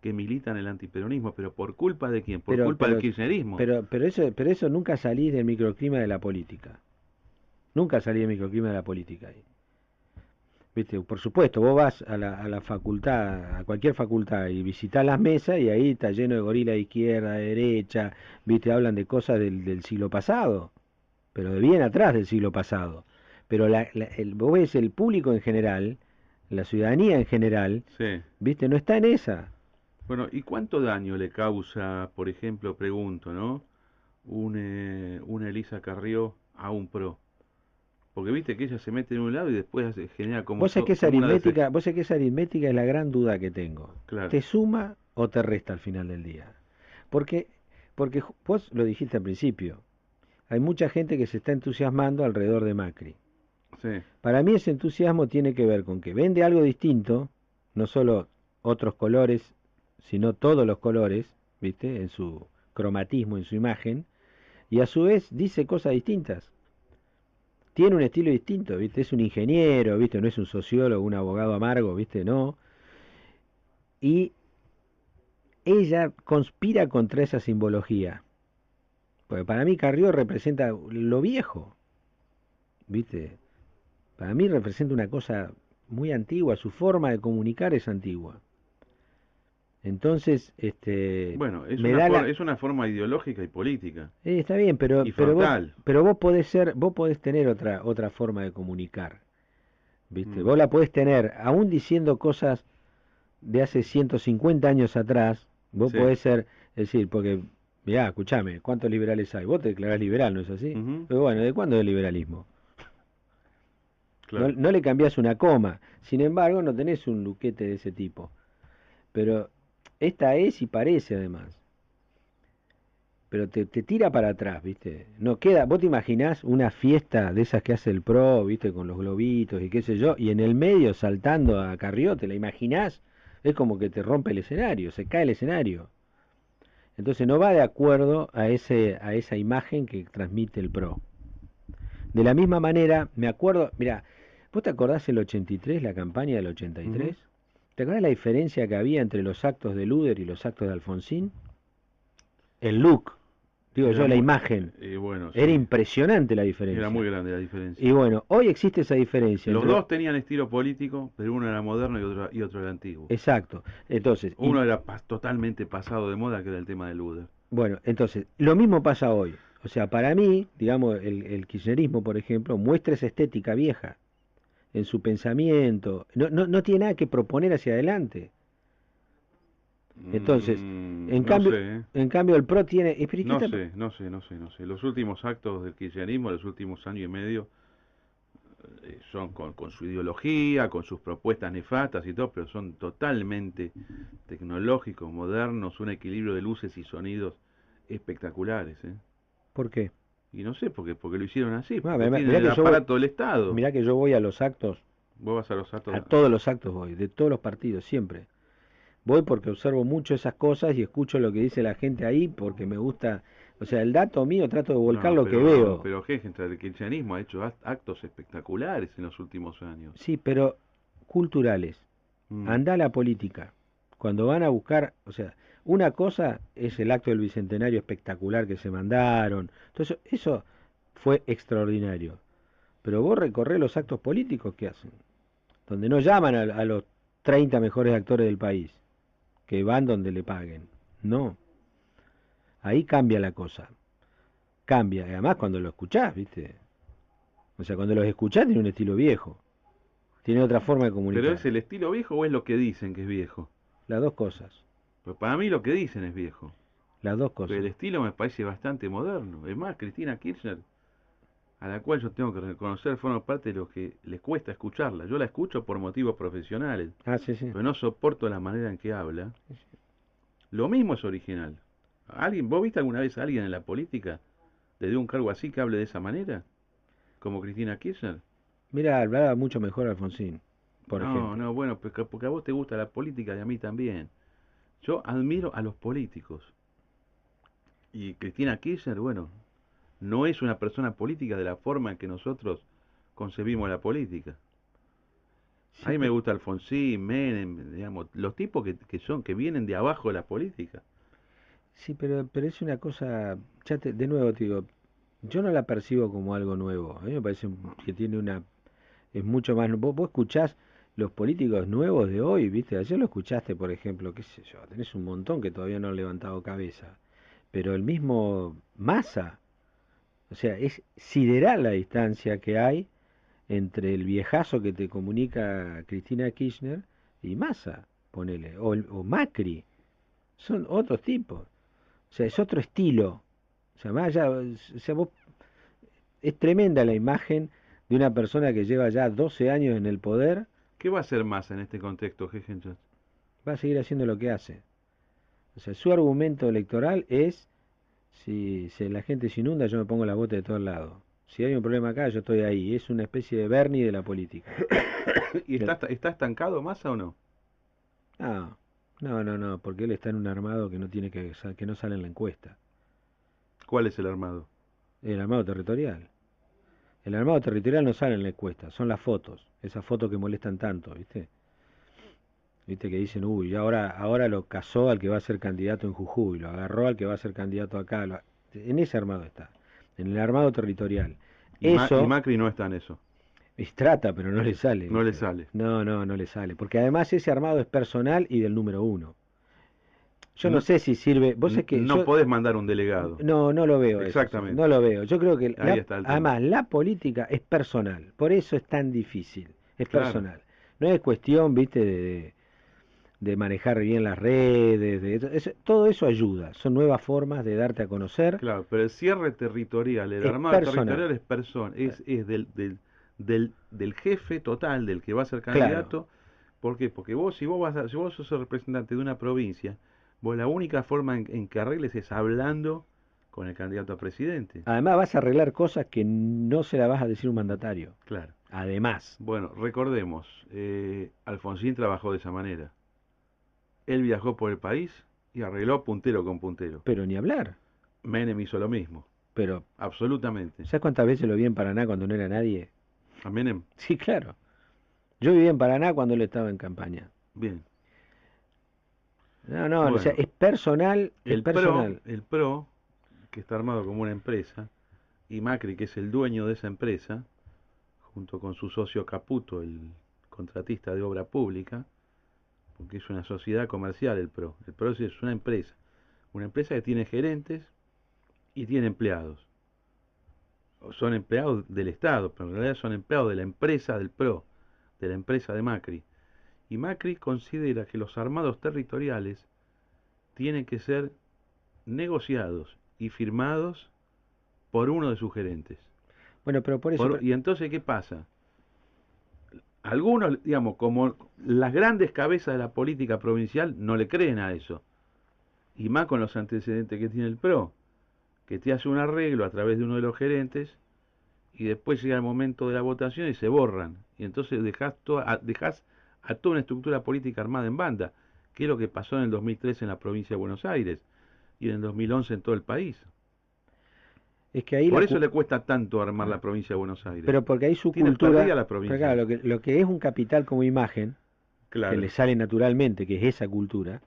que milita en el antiperonismo, pero ¿por culpa de quién? Por culpa del kirchnerismo. Pero eso nunca salís del microclima de la política. Nunca salís del microclima de la política ahí. ¿Viste? Por supuesto, vos vas a la facultad, a cualquier facultad y visitás las mesas y ahí está lleno de gorila de izquierda, de derecha, ¿viste? Hablan de cosas del siglo pasado, pero de bien atrás del siglo pasado. Pero vos ves el público en general, la ciudadanía en general, Sí. ¿viste? No está en esa. Bueno, ¿y cuánto daño le causa, por ejemplo, pregunto, ¿no? Una Elisa Carrió a un PRO. Porque viste que ella se mete en un lado y después genera como... Vos sabés que esa como una aritmética, vos sabés que esa aritmética es la gran duda que tengo. Claro. ¿Te suma o te resta al final del día? Porque vos lo dijiste al principio, hay mucha gente que se está entusiasmando alrededor de Macri. Sí. Para mí ese entusiasmo tiene que ver con que vende algo distinto, no solo otros colores, sino todos los colores, ¿viste? En su cromatismo, en su imagen, y a su vez dice cosas distintas. Tiene un estilo distinto, ¿viste? Es un ingeniero, ¿viste? No es un sociólogo, un abogado amargo, ¿viste? No. Y ella conspira contra esa simbología. Porque para mí Carrió representa lo viejo, ¿viste? Para mí representa una cosa muy antigua, su forma de comunicar es antigua. Entonces, Bueno, es me una, da la... es una forma ideológica y política. Está bien, Y frontal. pero vos podés vos podés tener otra forma de comunicar, ¿viste? Mm. Vos la podés tener, aún diciendo cosas de hace 150 años atrás, vos Sí. podés ser, es decir, porque, mirá, escuchame, ¿cuántos liberales hay? Vos te declarás liberal, ¿no es así? Ujú. Pero bueno, ¿de cuándo es el liberalismo? Claro. No le cambiás una coma, sin embargo, no tenés un luquete de ese tipo. Pero esta es y parece además. Pero te tira para atrás, ¿viste? No queda, vos te imaginás una fiesta de esas que hace el PRO, ¿viste? Con los globitos y qué sé yo, y en el medio saltando a Carrió, ¿te la imaginás? Es como que te rompe el escenario, se cae el escenario. Entonces no va de acuerdo a esa imagen que transmite el PRO. De la misma manera, me acuerdo, mira, ¿vos te acordás el 83, la campaña del 83? ¿Te acordás la diferencia que había entre los actos de Luder y los actos de Alfonsín? El look, digo Era yo, la muy- imagen. bueno, Era sí. impresionante la diferencia. Era muy grande la diferencia. Y bueno, hoy existe esa diferencia. Los entre- dos tenían estilo político, pero uno era moderno y otro era antiguo. Exacto. Entonces, Uno era totalmente pasado de moda, que era el tema de Luder. bueno, entonces, lo mismo pasa hoy. O sea, para mí, digamos, el kirchnerismo, por ejemplo, muestra esa estética vieja en su pensamiento. No tiene nada que proponer hacia adelante. Entonces, en no cambio, sé, ¿eh? en cambio el PRO tiene... pero ¿y qué No está- sé. Los últimos actos del kirchnerismo, los últimos años y medio, son con su ideología, con sus propuestas nefastas y todo, pero son totalmente tecnológicos, modernos, un equilibrio de luces y sonidos espectaculares, ¿eh? ¿Por qué? Y no sé, porque lo hicieron así, Ah, porque mirá tienen el que yo voy- aparato del Estado. Mirá que yo voy a los actos, Vos vas a los actos. a todos los actos voy, de todos los partidos, siempre. Voy porque observo mucho esas cosas y escucho lo que dice la gente ahí porque me gusta, o sea, el dato mío trato de volcar No, lo que veo. Pero Hegenstein, el kirchnerismo ha hecho actos espectaculares en los últimos años. Sí, pero culturales. Mm. Anda a la política. Cuando van a buscar, o sea, una cosa es el acto del bicentenario espectacular que se mandaron. Entonces, eso fue extraordinario. Pero vos recorrés los actos políticos que hacen, donde no llaman a los 30 mejores actores del país, que van donde le paguen. No. Ahí cambia la cosa. Cambia. Y además cuando lo escuchás, ¿viste? O sea, cuando los escuchás tiene un estilo viejo. Tiene otra forma de comunicar. ¿Pero es el estilo viejo o es lo que dicen que es viejo? Las dos cosas. Pues para mí lo que dicen es viejo. Las dos Pero cosas. el estilo me parece bastante moderno. Es más, Cristina Kirchner, a la cual yo tengo que reconocer, forma parte de los que les cuesta escucharla. Yo la escucho por motivos profesionales, Ah, sí, sí. pero no soporto la manera en que habla. Lo mismo es original. ¿Vos viste alguna vez a alguien en la política desde un cargo así que hable de esa manera? ¿Como Cristina Kirchner? Mira, hablaba mucho mejor Alfonsín, por no, ejemplo. No, bueno, porque a vos te gusta la política y a mí también. Yo admiro a los políticos. Y Cristina Kirchner, bueno, no es una persona política de la forma en que nosotros concebimos la política. Sí, A mí me gusta Alfonsín, Menem, digamos, los tipos que vienen de abajo de la política. sí, pero es una cosa, de nuevo te digo, yo no la percibo como algo nuevo. A mí me parece que tiene es mucho más. Vos escuchás los políticos nuevos de hoy, ¿viste? Ayer lo escuchaste, por ejemplo, qué sé yo, tenés un montón que todavía no han levantado cabeza. Pero el mismo Massa, o sea, es sideral la distancia que hay entre el viejazo que te comunica Cristina Kirchner y Massa, ponele, o Macri. Son otros tipos. O sea, es otro estilo. O sea, más allá, o sea, es tremenda la imagen de una persona que lleva ya 12 años en el poder, ¿Qué va a hacer más en este contexto, Hegenchat? va a seguir haciendo lo que hace. O sea, su argumento electoral es, si la gente se inunda, yo me pongo la bota de todos lados. Si hay un problema acá, yo estoy ahí. Es una especie de Bernie de la política. ¿Y está estancado Massa o no? No, porque él está en un armado que que no sale en la encuesta. ¿Cuál es el armado? El armado territorial. El armado territorial no sale en la encuesta, son las fotos, esas fotos que molestan tanto, ¿viste? ¿Viste que dicen, uy, ahora lo casó al que va a ser candidato en Jujuy, lo agarró al que va a ser candidato acá, en ese armado está, en el armado territorial. Y Eso, Macri no está en eso. trata, pero no le sale. No le ¿viste? sale. No le sale, porque además ese armado es personal y del número uno. Yo no sé si sirve, vos es que no yo, podés mandar un delegado. no lo veo eso, Exactamente. no lo veo. Yo creo que Ahí está el tema. además la política es personal, por eso es tan difícil, es Claro. personal. No es cuestión, viste, de manejar bien las redes, todo eso ayuda, son nuevas formas de darte a conocer. Claro, pero el cierre territorial, el Es armado personal. territorial es del jefe total, del que va a ser Claro. candidato. ¿Por qué? Porque vos, si vos sos el representante de una provincia, vos la única forma en que arregles es hablando con el candidato a presidente. Además vas a arreglar cosas que no se las vas a decir un mandatario. Claro. Además, Bueno, recordemos, Alfonsín trabajó de esa manera. Él viajó por el país y arregló puntero con puntero. pero ni hablar. Menem hizo lo mismo, Pero, absolutamente. ¿sabes cuántas veces lo vi en Paraná cuando no era nadie? A Menem, Sí, claro. Yo vivía en Paraná cuando él estaba en campaña. bien. No, Bueno, o sea, es personal, es El personal. PRO, que está armado como una empresa, y Macri, que es el dueño de esa empresa, junto con su socio Caputo, el contratista de obra pública, porque es una sociedad comercial el PRO. El PRO es una empresa que tiene gerentes y tiene empleados. Son empleados del Estado, pero en realidad son empleados de la empresa del PRO, de la empresa de Macri. Y Macri considera que los armados territoriales tienen que ser negociados y firmados por uno de sus gerentes. Bueno, pero por eso... Y entonces, ¿qué pasa? Algunos, digamos, como las grandes cabezas de la política provincial, no le creen a eso. Y más con los antecedentes que tiene el PRO, que te hace un arreglo a través de uno de los gerentes y después llega el momento de la votación y se borran. Y entonces dejás a toda una estructura política armada en banda, que es lo que pasó en el 2003 en la provincia de Buenos Aires y en el 2011 en todo el país. Es que ahí Por la eso cu- le cuesta tanto armar la provincia de Buenos Aires. Pero porque ahí su Tiene cultura... perdida la provincia. Pero claro, lo que es un capital como imagen, Claro. que le sale naturalmente, que es esa cultura,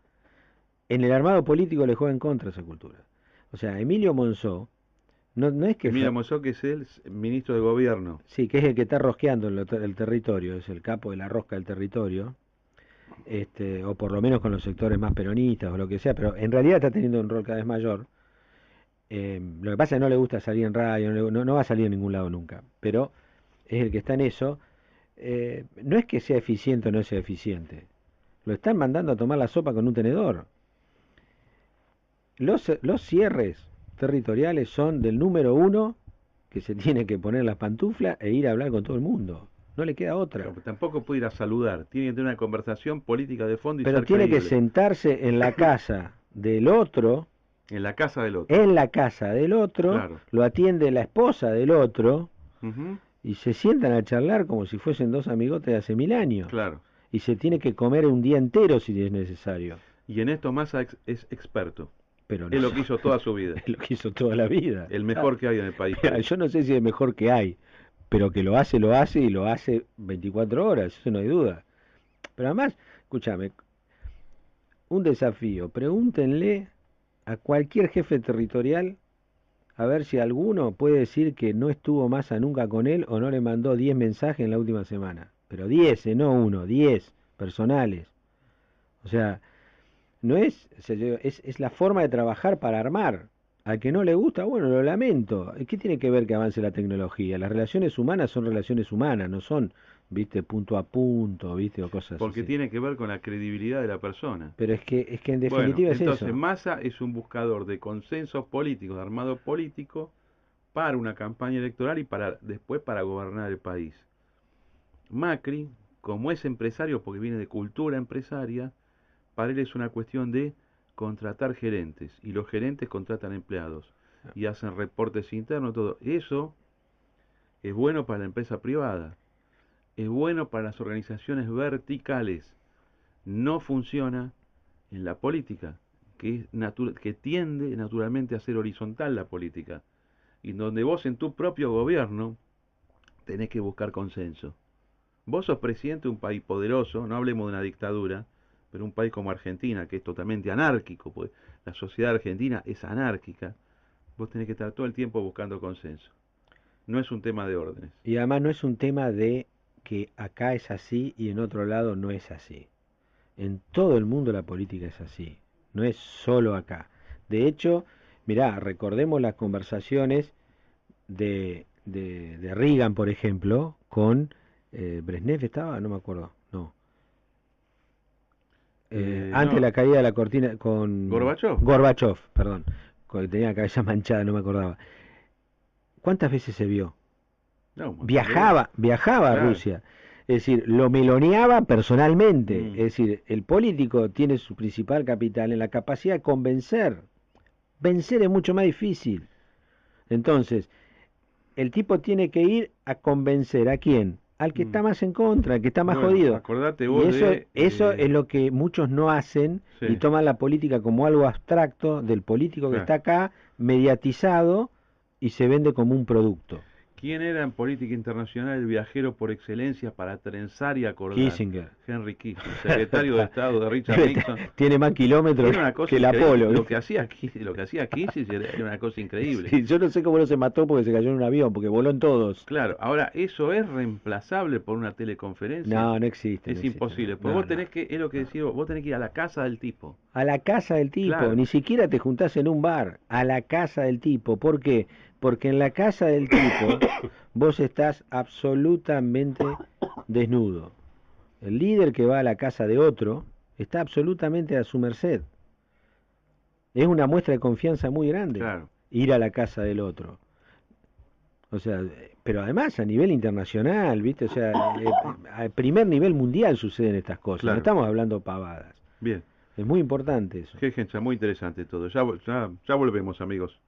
en el armado político le juega en contra esa cultura. O sea, Emilio Monzó, no es que... Emilio Monzó, que es el ministro de gobierno. Sí, que es el que está rosqueando el territorio, es el capo de la rosca del territorio, o por lo menos con los sectores más peronistas o lo que sea, pero en realidad está teniendo un rol cada vez mayor. Lo que pasa es que no le gusta salir en radio, no va a salir en ningún lado nunca, pero es el que está en eso. No es que sea eficiente o no sea eficiente, lo están mandando a tomar la sopa con un tenedor. Los cierres territoriales son del número uno que se tiene que poner las pantuflas e ir a hablar con todo el mundo. No le queda otra. Pero tampoco puede ir a saludar. Tiene que tener una conversación política de fondo y Pero ser tiene que creíble. sentarse en la casa del otro, En la casa del otro. en la casa del otro, Claro. lo atiende la esposa del otro Ujú, y se sientan a charlar como si fuesen dos amigotes de hace 1000 años. claro. Y se tiene que comer un día entero si es necesario. Y en esto Massa es experto. Pero Es lo que hizo toda su vida. es lo que hizo toda la vida. El mejor que hay en el país. Yo no sé si es el mejor que hay, pero que lo hace y lo hace 24 horas, eso no hay duda. Pero además, escúchame, un desafío, pregúntenle a cualquier jefe territorial a ver si alguno puede decir que no estuvo Massa nunca con él o no le mandó 10 mensajes en la última semana. Pero 10, no uno, 10 personales. O sea, no es, es la forma de trabajar para armar. Al que no le gusta, bueno, lo lamento. ¿Qué tiene que ver que avance la tecnología? Las relaciones humanas son relaciones humanas, no son, viste, punto a punto, viste, o cosas Porque así. tiene que ver con la credibilidad de la persona. Pero es que en Bueno, definitiva es entonces eso. Massa es un buscador de consensos políticos, de armado político, para una campaña electoral y después para gobernar el país. Macri, como es empresario, porque viene de cultura empresaria, para él es una cuestión de contratar gerentes, y los gerentes contratan empleados, y hacen reportes internos, todo. Eso es bueno para la empresa privada, es bueno para las organizaciones verticales, no funciona en la política, que tiende naturalmente a ser horizontal la política, y donde vos en tu propio gobierno tenés que buscar consenso. Vos sos presidente de un país poderoso, no hablemos de una dictadura, pero un país como Argentina, que es totalmente anárquico, pues la sociedad argentina es anárquica, vos tenés que estar todo el tiempo buscando consenso. No es un tema de órdenes. Y además no es un tema de que acá es así y en otro lado no es así. En todo el mundo la política es así. no es solo acá. De hecho, mirá, recordemos las conversaciones de Reagan, por ejemplo, con Brezhnev, ¿estaba? No me acuerdo, no. Antes de no. la caída de la cortina, con ¿Gorbachev? Gorbachev, perdón, que tenía la cabeza manchada, no me acordaba. ¿Cuántas veces se vio? No, un montón de Viajaba a Claro. Rusia. Es decir, lo meloneaba personalmente. Mm. Es decir, el político tiene su principal capital en la capacidad de convencer. Vencer es mucho más difícil. Entonces, el tipo tiene que ir a convencer, ¿a quién? Al que Mm. está más en contra, al que está más Bueno, jodido. acordate Y vos eso, de... eso es lo que muchos no hacen Sí. y toman la política como algo abstracto del político que Claro. está acá, mediatizado, y se vende como un producto. ¿Quién era en política internacional el viajero por excelencia para trenzar y acordar? Kissinger. Henry Kissinger, secretario de Estado de Richard Nixon. Tiene más kilómetros Era una cosa que el increíble. Apolo. Lo que hacía Kissinger era una cosa increíble. Sí, yo no sé cómo no se mató porque se cayó en un avión, porque voló en todos. Claro, ahora, ¿eso es reemplazable por una teleconferencia? No, no existe. Es no existe. imposible, porque No, vos tenés que, es lo que decís vos tenés que ir a la casa del tipo. a la casa del tipo, Claro. ni siquiera te juntás en un bar, a la casa del tipo. ¿Por qué? Porque en la casa del tipo vos estás absolutamente desnudo. El líder que va a la casa de otro está absolutamente a su merced. Es una muestra de confianza muy grande Claro. ir a la casa del otro. O sea, pero además a nivel internacional, ¿viste? O sea, a primer nivel mundial suceden estas cosas. Claro. No estamos hablando pavadas. Bien. Es muy importante eso. Jejencha, muy interesante todo. Ya volvemos, amigos.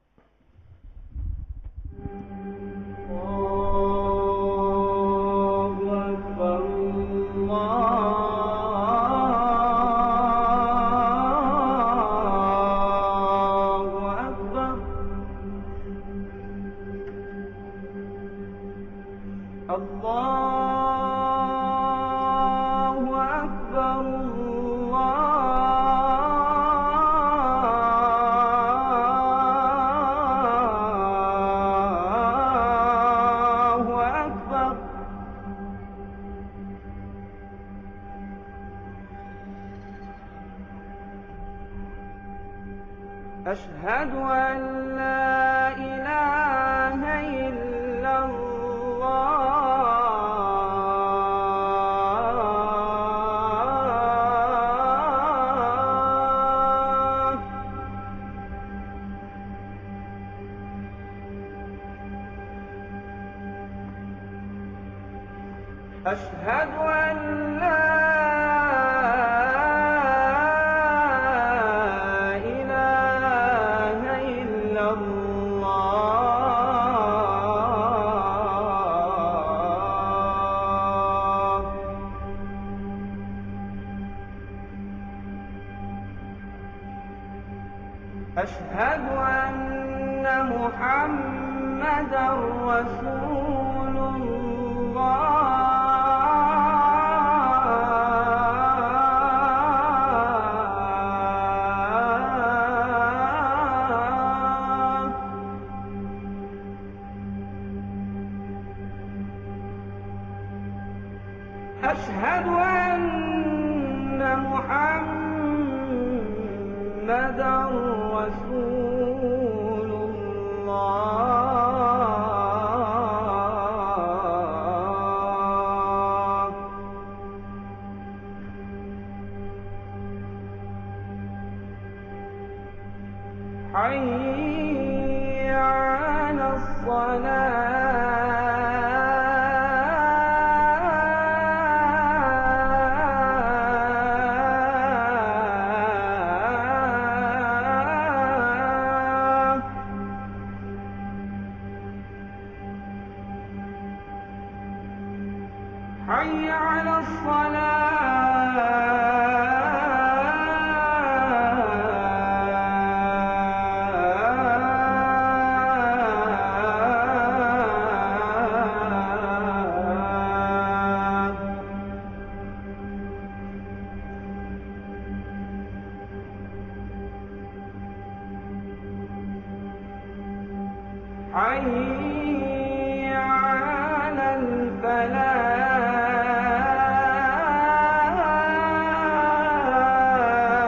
أشهد أن لا إله إلا الله أشهد أن لا إله إلا الله أشهد أن محمدا رسول الله أشهد أن محمدا رسول الله حي على الصلاة حي على الصلاة حي على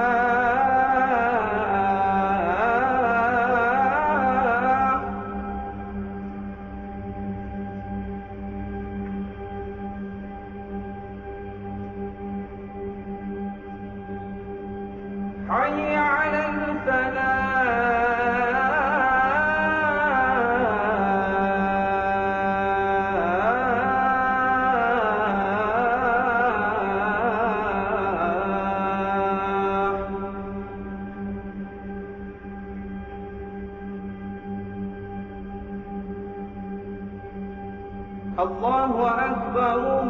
الفلاح الله أكبر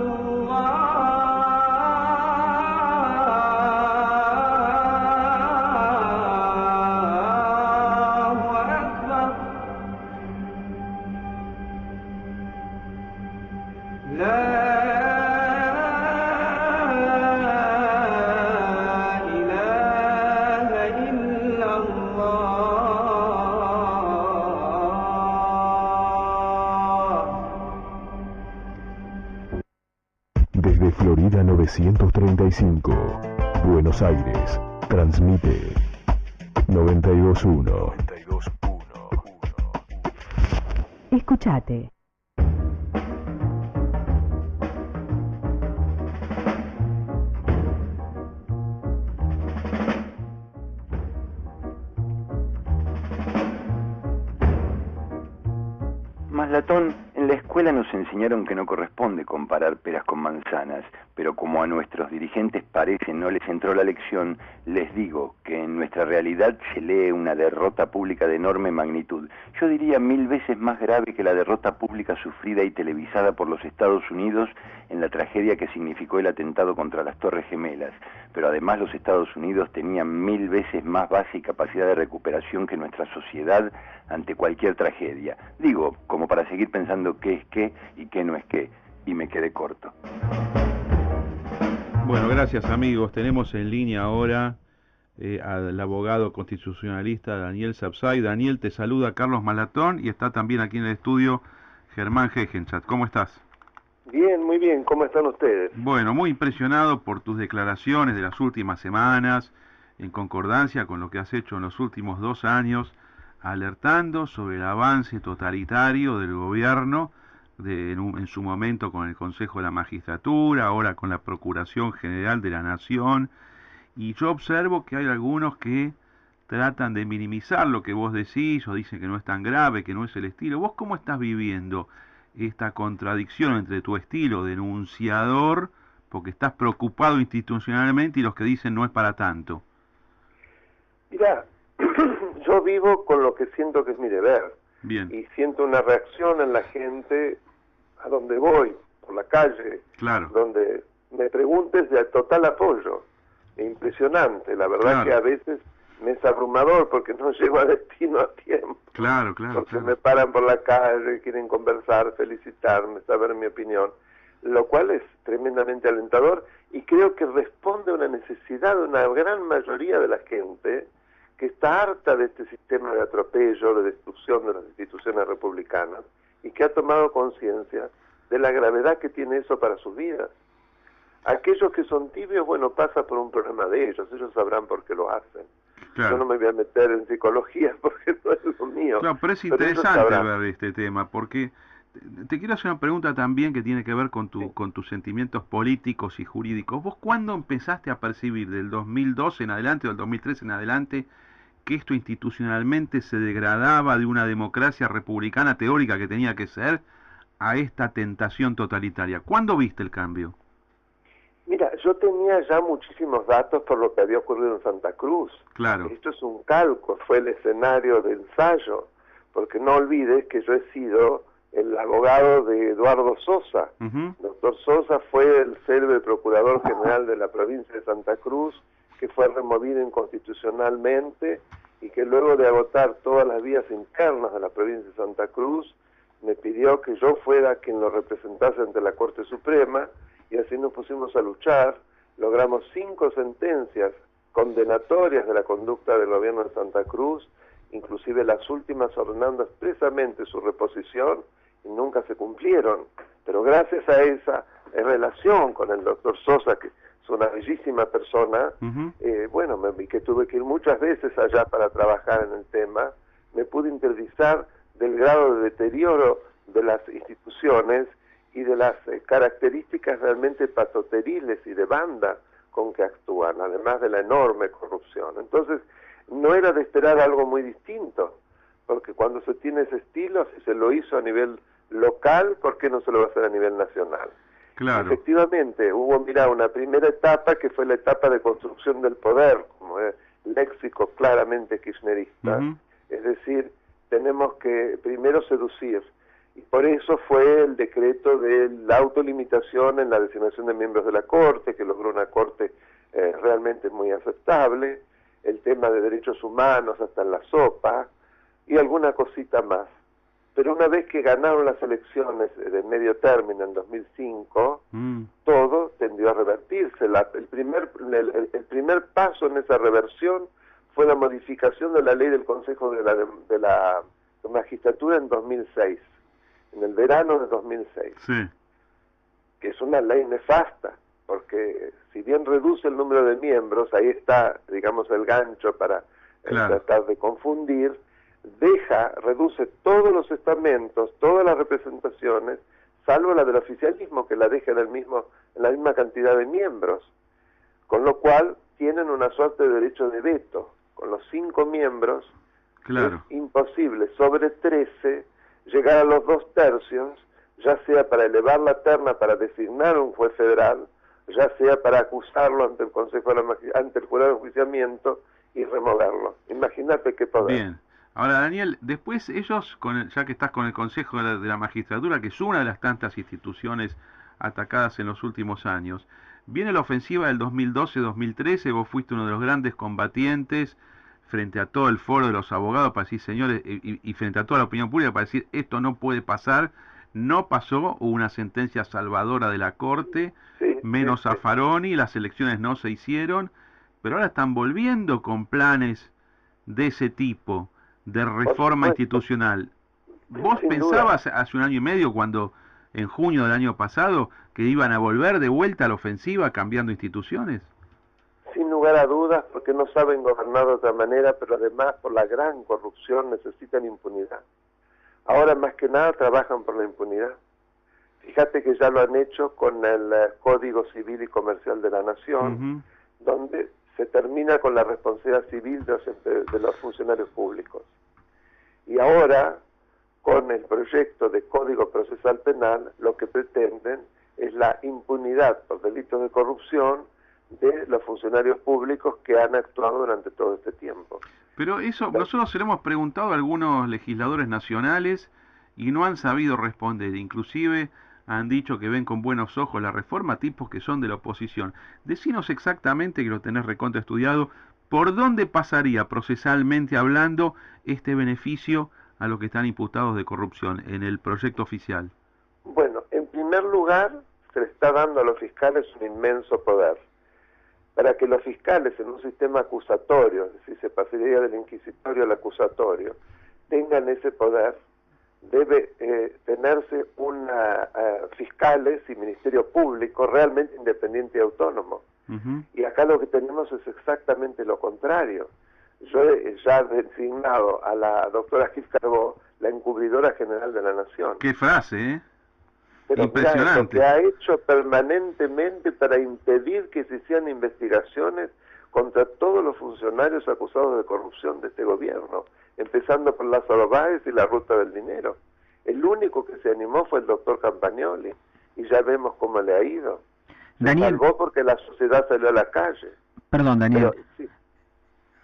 الله أكبر لا إله إلا الله. Desde Florida 935, Buenos Aires, transmite 92.1. Escuchate. Maslatón, en la escuela nos enseñaron que no corresponde comparar peras con manzanas, pero como a nuestros dirigentes parece no les entró la lección, les digo que en nuestra realidad se lee una derrota pública de enorme magnitud. Yo diría 1000 veces más grave que la derrota pública sufrida y televisada por los Estados Unidos en la tragedia que significó el atentado contra las Torres Gemelas. Pero además los Estados Unidos tenían 1000 veces más base y capacidad de recuperación que nuestra sociedad ante cualquier tragedia. Digo, como para seguir pensando qué es qué y qué no es qué, y me quedé corto. Bueno, gracias amigos. Tenemos en línea ahora al abogado constitucionalista Daniel Sapsay. Daniel, te saluda Carlos Maslatón y está también aquí en el estudio Germán Gegenchat. ¿Cómo estás? Bien, muy bien. ¿Cómo están ustedes? Bueno, muy impresionado por tus declaraciones de las últimas semanas, en concordancia con lo que has hecho en los últimos 2 años, alertando sobre el avance totalitario del gobierno, en su momento con el Consejo de la Magistratura, ahora con la Procuración General de la Nación, y yo observo que hay algunos que tratan de minimizar lo que vos decís, o dicen que no es tan grave, que no es el estilo. ¿Vos cómo estás viviendo esta contradicción entre tu estilo denunciador, porque estás preocupado institucionalmente, y los que dicen no es para tanto? Mirá, yo vivo con lo que siento que es mi deber. Bien. Y siento una reacción en la gente a donde voy, por la calle, Claro. donde me preguntes de total apoyo. Impresionante, la verdad. Claro. Que a veces me es abrumador porque no llego a destino a tiempo. Claro, claro. Porque claro. me paran por la calle, quieren conversar, felicitarme, saber mi opinión, lo cual es tremendamente alentador y creo que responde a una necesidad de una gran mayoría de la gente que está harta de este sistema de atropello, de destrucción de las instituciones republicanas y que ha tomado conciencia de la gravedad que tiene eso para sus vidas. Aquellos que son tibios, bueno, pasa por un problema de ellos sabrán por qué lo hacen. Claro. Yo no me voy a meter en psicología porque no es lo mío. Claro, pero es ellos interesante sabrán. ver este tema, porque te quiero hacer una pregunta también que tiene que ver con Sí. con tus sentimientos políticos y jurídicos. ¿Vos cuándo empezaste a percibir, del 2012 en adelante o del 2013 en adelante, que esto institucionalmente se degradaba de una democracia republicana teórica que tenía que ser a esta tentación totalitaria? ¿Cuándo viste el cambio? Mira, yo tenía ya muchísimos datos por lo que había ocurrido en Santa Cruz. Claro. Esto es un calco, fue el escenario de ensayo, porque no olvides que yo he sido el abogado de Eduardo Sosa. Ujú. Doctor Sosa fue el célebre procurador general de la provincia de Santa Cruz, que fue removido inconstitucionalmente y que luego de agotar todas las vías internas de la provincia de Santa Cruz, me pidió que yo fuera quien lo representase ante la Corte Suprema, y así nos pusimos a luchar. Logramos 5 sentencias condenatorias de la conducta del gobierno de Santa Cruz, inclusive las últimas ordenando expresamente su reposición, y nunca se cumplieron. Pero gracias a esa relación con el doctor Sosa, que es una bellísima persona, Ujú. bueno, que tuve que ir muchas veces allá para trabajar en el tema, me pude interiorizar del grado de deterioro de las instituciones y de las características realmente patoteriles y de banda con que actúan, además de la enorme corrupción. Entonces, no era de esperar algo muy distinto, porque cuando se tiene ese estilo, si se lo hizo a nivel local, ¿por qué no se lo va a hacer a nivel nacional? Claro. Efectivamente, hubo, mira, una primera etapa que fue la etapa de construcción del poder, como es léxico claramente kirchnerista. Ujú. Es decir, tenemos que primero seducir, Y por eso fue el decreto de la autolimitación en la designación de miembros de la Corte, que logró una Corte realmente muy aceptable, el tema de derechos humanos hasta en la sopa, y alguna cosita más. Pero una vez que ganaron las elecciones de medio término en 2005, todo tendió a revertirse. El primer paso en esa reversión fue la modificación de la ley del Consejo de la Magistratura en 2006, en el verano de 2006, Sí. que es una ley nefasta, porque si bien reduce el número de miembros, ahí está, digamos, el gancho para Claro. tratar de confundir, reduce todos los estamentos, todas las representaciones, salvo la del oficialismo, que la deja en la misma cantidad de miembros, con lo cual tienen una suerte de derecho de veto. Con los 5 miembros Claro. es imposible sobre 13 llegar a los 2/3, ya sea para elevar la terna para designar un juez federal, ya sea para acusarlo ante el Consejo ante el jurado de enjuiciamiento y removerlo. Imagínate qué poder. Bien. Ahora, Daniel, después ellos, ya que estás con el Consejo de la Magistratura, que es una de las tantas instituciones atacadas en los últimos años, viene la ofensiva del 2012-2013, vos fuiste uno de los grandes combatientes frente a todo el foro de los abogados para decir, señores, y frente a toda la opinión pública para decir, esto no puede pasar. No pasó, hubo una sentencia salvadora de la Corte, menos a Faroni, las elecciones no se hicieron, pero ahora están volviendo con planes de ese tipo, de reforma institucional. ¿Vos pensabas hace un año y medio, cuando en junio del año pasado, que iban a volver de vuelta a la ofensiva cambiando instituciones? Sin lugar a dudas, porque no saben gobernar de otra manera, pero además por la gran corrupción necesitan impunidad. Ahora más que nada trabajan por la impunidad. Fíjate que ya lo han hecho con el Código Civil y Comercial de la Nación, donde se termina con la responsabilidad civil de los funcionarios públicos. Y ahora, con el proyecto de Código Procesal Penal, lo que pretenden es la impunidad por delitos de corrupción de los funcionarios públicos que han actuado durante todo este tiempo. Pero eso, nosotros se lo hemos preguntado a algunos legisladores nacionales y no han sabido responder. Inclusive han dicho que ven con buenos ojos la reforma, tipos que son de la oposición. Decinos exactamente, que lo tenés recontra estudiado, ¿por dónde pasaría procesalmente hablando este beneficio a los que están imputados de corrupción en el proyecto oficial? Bueno, en primer lugar, se le está dando a los fiscales un inmenso poder. Para que los fiscales en un sistema acusatorio, es decir, se pasaría del inquisitorio al acusatorio, tengan ese poder, debe tenerse fiscales y ministerio público realmente independiente y autónomo. Y acá lo que tenemos es exactamente lo contrario. Yo he ya designado a la doctora Gil Carbó la encubridora general de la Nación. ¡Qué frase, eh! Pero impresionante. Lo que ha hecho permanentemente para impedir que se hicieran investigaciones contra todos los funcionarios acusados de corrupción de este gobierno, empezando por Lázaro Báez y la ruta del dinero. El único que se animó fue el doctor Campagnoli, y ya vemos cómo le ha ido. Daniel, se salvó porque la sociedad salió a la calle. Perdón, Daniel. Pero, sí.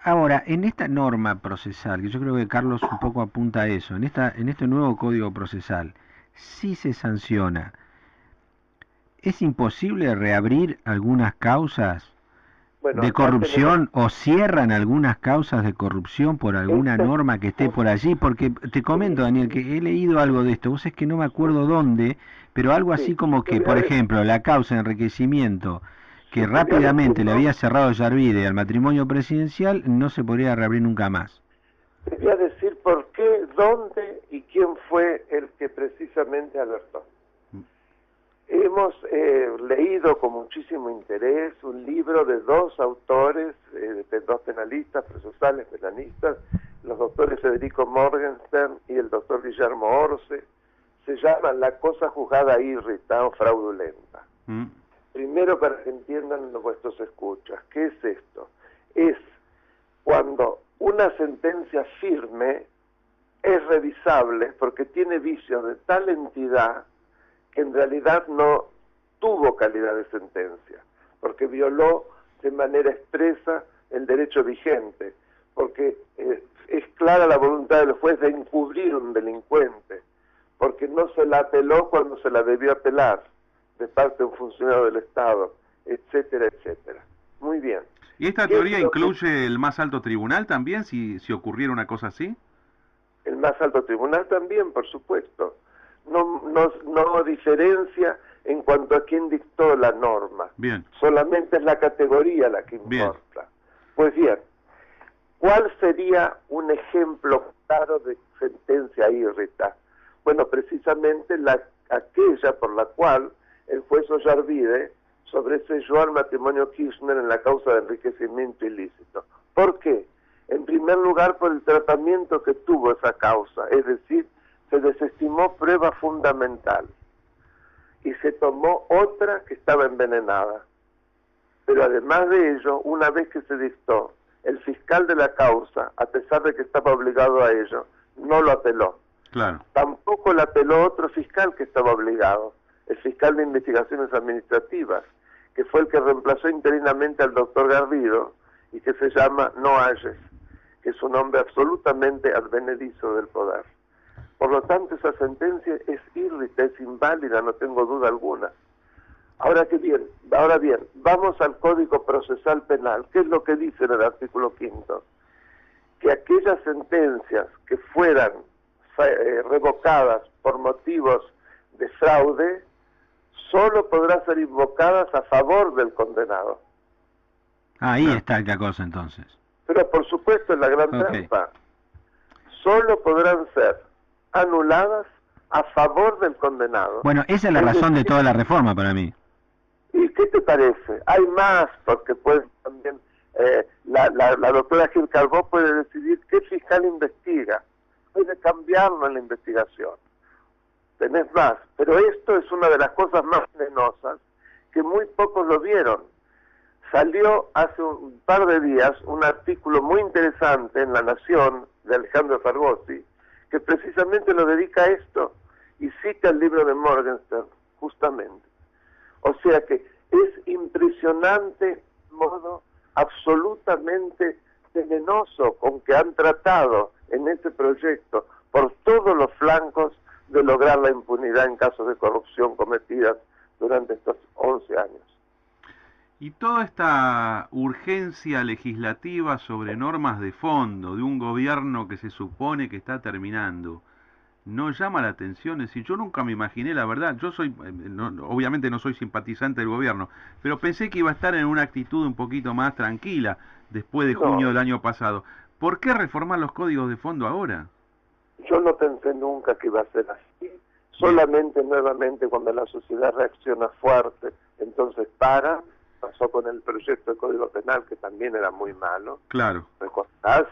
Ahora, en esta norma procesal, que yo creo que Carlos un poco apunta a eso, en este nuevo código procesal, si se sanciona, ¿es imposible reabrir algunas causas de corrupción o cierran algunas causas de corrupción por alguna norma que esté por allí? Porque te comento, Daniel, que he leído algo de esto, vos es que no me acuerdo dónde, pero algo así como que, por ejemplo, la causa de enriquecimiento que rápidamente le había cerrado Yarvide al matrimonio presidencial no se podría reabrir nunca más. Te voy a decir por qué, dónde y quién fue el que precisamente alertó. Hemos leído con muchísimo interés un libro de 2 autores, de 2 penalistas, procesales penalistas, los doctores Federico Morgenstern y el doctor Guillermo Orce. Se llama La cosa juzgada irrita o fraudulenta. Primero, para que entiendan vuestros escuchas, ¿qué es esto? Es cuando una sentencia firme es revisable porque tiene vicios de tal entidad que en realidad no tuvo calidad de sentencia, porque violó de manera expresa el derecho vigente, porque es clara la voluntad del juez de encubrir un delincuente, porque no se la apeló cuando se la debió apelar de parte de un funcionario del Estado, etcétera, etcétera. Muy bien. ¿Y esta teoría incluye el más alto tribunal también, si ocurriera una cosa así? El más alto tribunal también, por supuesto. No diferencia en cuanto a quién dictó la norma. Bien. Solamente es la categoría la que importa. Bien. Pues bien, ¿cuál sería un ejemplo claro de sentencia írrita? Bueno, precisamente aquella por la cual el juez Ollarvide sobreseyó al matrimonio Kirchner en la causa de enriquecimiento ilícito. ¿Por qué? En primer lugar, por el tratamiento que tuvo esa causa, es decir, se desestimó prueba fundamental y se tomó otra que estaba envenenada. Pero además de ello, una vez que se dictó, el fiscal de la causa, a pesar de que estaba obligado a ello, no lo apeló. Claro. Tampoco lo apeló otro fiscal que estaba obligado, el fiscal de investigaciones administrativas, que fue el que reemplazó interinamente al doctor Garrido y que se llama Noalles, que es un hombre absolutamente advenedizo del poder. Por lo tanto, esa sentencia es írrita, es inválida, no tengo duda alguna. Ahora bien, vamos al Código Procesal Penal. ¿Qué es lo que dice en el artículo 5? Que aquellas sentencias que fueran revocadas por motivos de fraude, solo podrán ser invocadas a favor del condenado. Ahí está la cosa entonces. Pero por supuesto es la gran trampa. Solo podrán ser anuladas a favor del condenado. Bueno, esa es la razón de toda la reforma para mí. ¿Y qué te parece? Hay más, porque puede también la doctora Gil Carbó puede decidir qué fiscal investiga, puede cambiarlo en la investigación. Tenés más, pero esto es una de las cosas más venenosas que muy pocos lo vieron. Salió hace un par de días un artículo muy interesante en La Nación de Alejandro Fargosi, que precisamente lo dedica a esto y cita el libro de Morgenstern, justamente. O sea que es impresionante el modo absolutamente venenoso con que han tratado en este proyecto por todos los flancos de lograr la impunidad en casos de corrupción cometidas durante estos 11 años. Y toda esta urgencia legislativa sobre normas de fondo de un gobierno que se supone que está terminando, ¿no llama la atención? Es decir, yo nunca me imaginé, la verdad, yo soy, obviamente no soy simpatizante del gobierno, pero pensé que iba a estar en una actitud un poquito más tranquila después de junio del año pasado. ¿Por qué reformar los códigos de fondo ahora? Yo no pensé nunca que iba a ser así. Solamente nuevamente cuando la sociedad reacciona fuerte, entonces pasó con el proyecto de Código Penal, que también era muy malo. Claro.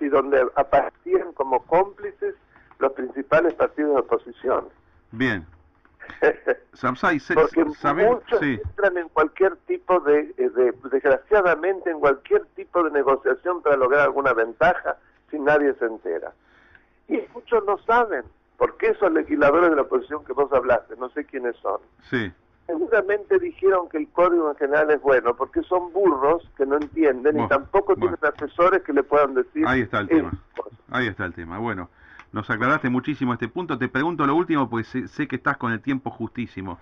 Y donde aparecían como cómplices los principales partidos de oposición. Bien. Porque muchos entran en cualquier tipo desgraciadamente, en cualquier tipo de negociación para lograr alguna ventaja, si nadie se entera. Y muchos no saben, porque esos legisladores de la oposición que vos hablaste, no sé quiénes son. Sí. Seguramente dijeron que el código en general es bueno, porque son burros que no entienden y tampoco tienen asesores que le puedan decir... Ahí está el tema. Ahí está el tema. Bueno, nos aclaraste muchísimo este punto. Te pregunto lo último, pues sé que estás con el tiempo justísimo.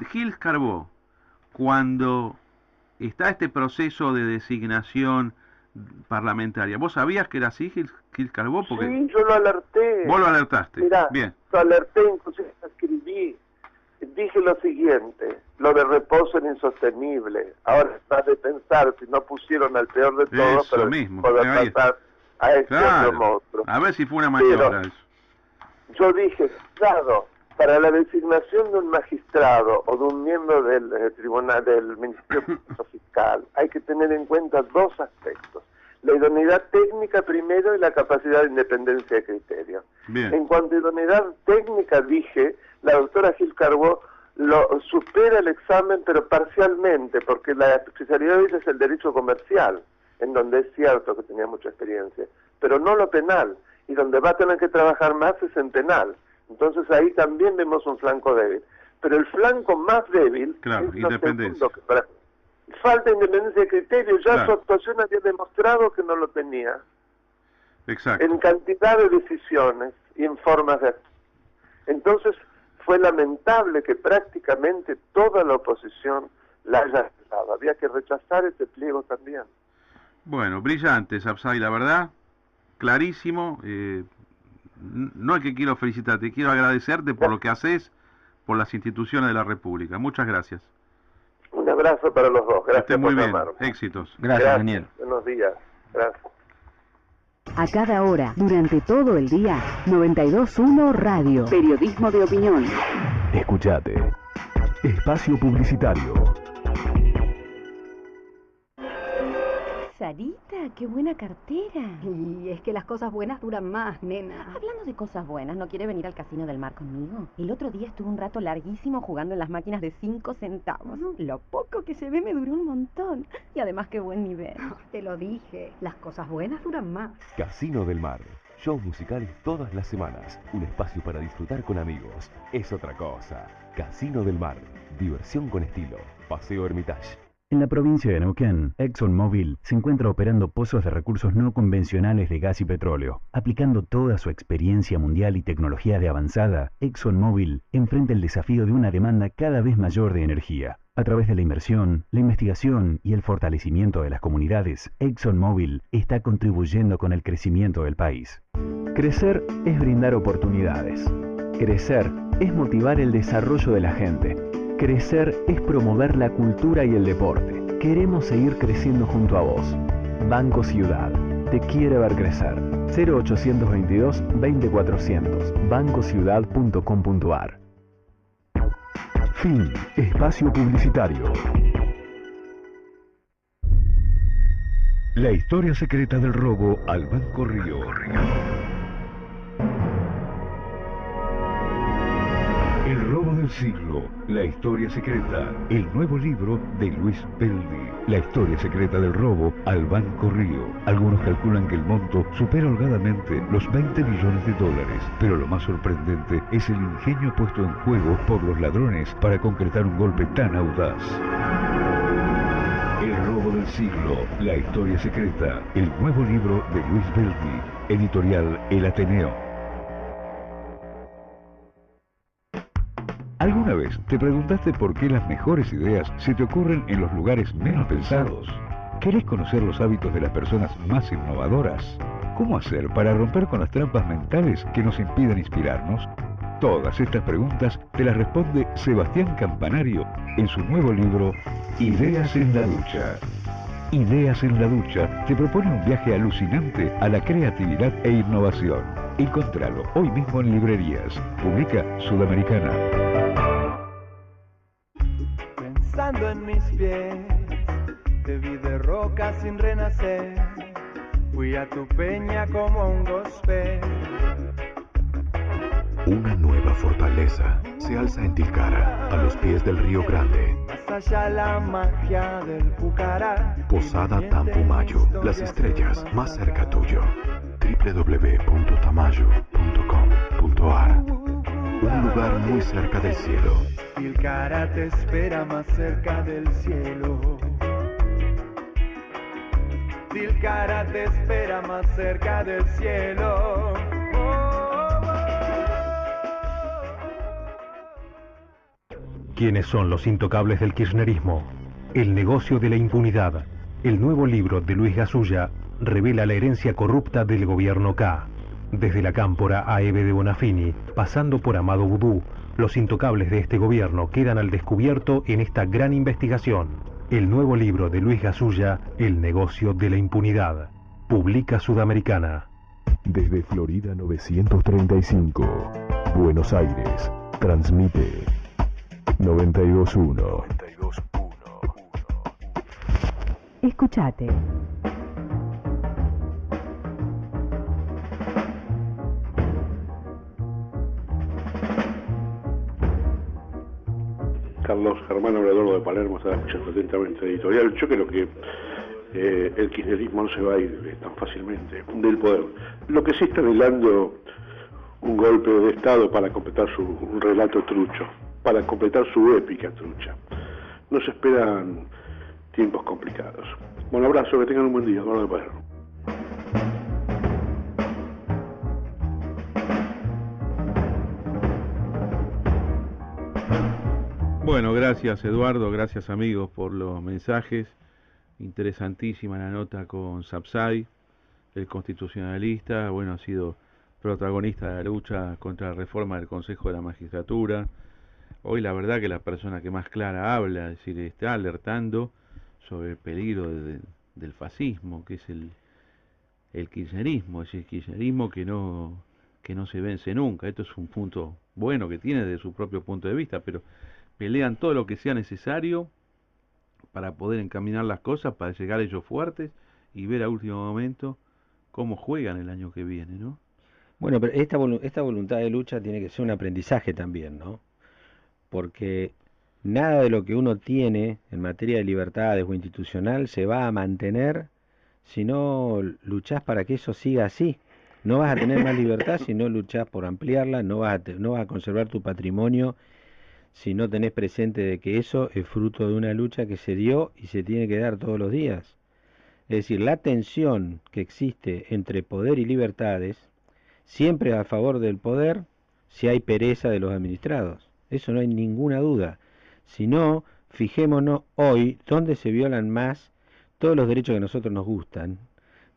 Gil Carbó, cuando está este proceso de designación parlamentaria, ¿vos sabías que era así, Gil Carbó? Porque... Sí, yo lo alerté. Vos lo alertaste. Mirá, bien. Lo alerté, inclusive escribí. Dije lo siguiente: lo de reposo era insostenible. Ahora está de pensar si no pusieron al peor de todos para poder pasar a este otro monstruo. A ver si fue una maniobra eso. Yo dije, claro, para la designación de un magistrado o de un miembro del tribunal, del Ministerio Fiscal, hay que tener en cuenta dos aspectos: la idoneidad técnica primero y la capacidad de independencia de criterio. Bien. En cuanto a idoneidad técnica, dije, la doctora Gil Carbó lo supera el examen, pero parcialmente, porque la especialidad de ella es el derecho comercial, en donde es cierto que tenía mucha experiencia, pero no lo penal, y donde va a tener que trabajar más es en penal. Entonces ahí también vemos un flanco débil. Pero el flanco más débil claro, es independencia. Falta independencia de criterio, ya su actuación había demostrado que no lo tenía. Exacto. En cantidad de decisiones y en formas de actuar. Entonces, fue lamentable que prácticamente toda la oposición la haya rechazado. Había que rechazar este pliego también. Bueno, brillante, Sapsay, la verdad, clarísimo. No es que quiero felicitarte, quiero agradecerte por lo que haces por las instituciones de la República. Muchas gracias. Un abrazo para los dos. Gracias. Que esté muy por bien. llamarme. Éxitos. Gracias, Daniel. Buenos días. Gracias. A cada hora, durante todo el día, 92.1 Radio. Periodismo de opinión. Escuchate. Espacio Publicitario. Sarita, qué buena cartera. Y es que las cosas buenas duran más, nena. Hablando de cosas buenas, ¿no quiere venir al Casino del Mar conmigo? El otro día estuve un rato larguísimo jugando en las máquinas de 5 centavos. Lo poco que se ve me duró un montón. Y además qué buen nivel. Te lo dije, las cosas buenas duran más. Casino del Mar. Shows musicales todas las semanas. Un espacio para disfrutar con amigos. Es otra cosa. Casino del Mar. Diversión con estilo. Paseo Hermitage. En la provincia de Neuquén, ExxonMobil se encuentra operando pozos de recursos no convencionales de gas y petróleo. Aplicando toda su experiencia mundial y tecnología de avanzada, ExxonMobil enfrenta el desafío de una demanda cada vez mayor de energía. A través de la inversión, la investigación y el fortalecimiento de las comunidades, ExxonMobil está contribuyendo con el crecimiento del país. Crecer es brindar oportunidades. Crecer es motivar el desarrollo de la gente. Crecer es promover la cultura y el deporte. Queremos seguir creciendo junto a vos. Banco Ciudad. Te quiere ver crecer. 0822 20400. bancociudad.com.ar. Fin. Espacio Publicitario. La historia secreta del robo al Banco Río. El robo del siglo, la historia secreta, el nuevo libro de Luis Beldi. La historia secreta del robo al Banco Río. Algunos calculan que el monto supera holgadamente los 20 millones de dólares, pero lo más sorprendente es el ingenio puesto en juego por los ladrones para concretar un golpe tan audaz. El robo del siglo, la historia secreta, el nuevo libro de Luis Beldi, editorial El Ateneo. ¿Alguna vez te preguntaste por qué las mejores ideas se te ocurren en los lugares menos pensados? ¿Querés conocer los hábitos de las personas más innovadoras? ¿Cómo hacer para romper con las trampas mentales que nos impiden inspirarnos? Todas estas preguntas te las responde Sebastián Campanario en su nuevo libro Ideas en la Ducha. Ideas en la Ducha te propone un viaje alucinante a la creatividad e innovación. Encontralo hoy mismo en librerías. Publica Sudamericana. Pensando en mis pies, te vi de roca sin renacer. Fui a tu peña como un gospel. Una nueva fortaleza se alza en Tilcara, a los pies del Río Grande. Más allá la magia del Pucará. Posada Tampumayo, las estrellas más cerca tuyo. www.tamayo.com.ar. Un lugar muy cerca del cielo. Tilcara te espera más cerca del cielo. Tilcara te espera más cerca del cielo. ¿Quiénes son los intocables del kirchnerismo? El negocio de la impunidad. El nuevo libro de Luis Gasulla revela la herencia corrupta del gobierno K. Desde la Cámpora a Eve de Bonafini, pasando por Amado Vudú, los intocables de este gobierno quedan al descubierto en esta gran investigación. El nuevo libro de Luis Gasulla, El negocio de la impunidad. Publica Sudamericana. Desde Florida 935, Buenos Aires, transmite 92.1. Escuchate. Carlos Germán Obrador de Palermo está escuchando atentamente editorial. Yo creo que el kirchnerismo no se va a ir tan fácilmente del poder. Lo que sí está anhelando un golpe de Estado para completar un relato trucho, para completar su épica trucha. No se esperan tiempos complicados. Un abrazo, que tengan un buen día, Eduardo de Palermo. Bueno, gracias Eduardo, gracias amigos por los mensajes. Interesantísima la nota con Sapsay, el constitucionalista, bueno, ha sido protagonista de la lucha contra la reforma del Consejo de la Magistratura. Hoy la verdad que la persona que más clara habla, es decir, está alertando sobre el peligro del fascismo, que es el kirchnerismo, es decir, el kirchnerismo que no se vence nunca. Esto es un punto bueno que tiene desde su propio punto de vista, pero pelean todo lo que sea necesario para poder encaminar las cosas, para llegar ellos fuertes y ver a último momento cómo juegan el año que viene, ¿no? Bueno, pero esta voluntad de lucha tiene que ser un aprendizaje también, ¿no? Porque nada de lo que uno tiene en materia de libertades o institucional se va a mantener si no luchás para que eso siga así. No vas a tener más libertad si no luchás por ampliarla, no vas a conservar tu patrimonio si no tenés presente de que eso es fruto de una lucha que se dio y se tiene que dar todos los días. Es decir, la tensión que existe entre poder y libertades, siempre a favor del poder si hay pereza de los administrados. Eso no hay ninguna duda. Si no, fijémonos hoy dónde se violan más todos los derechos que a nosotros nos gustan,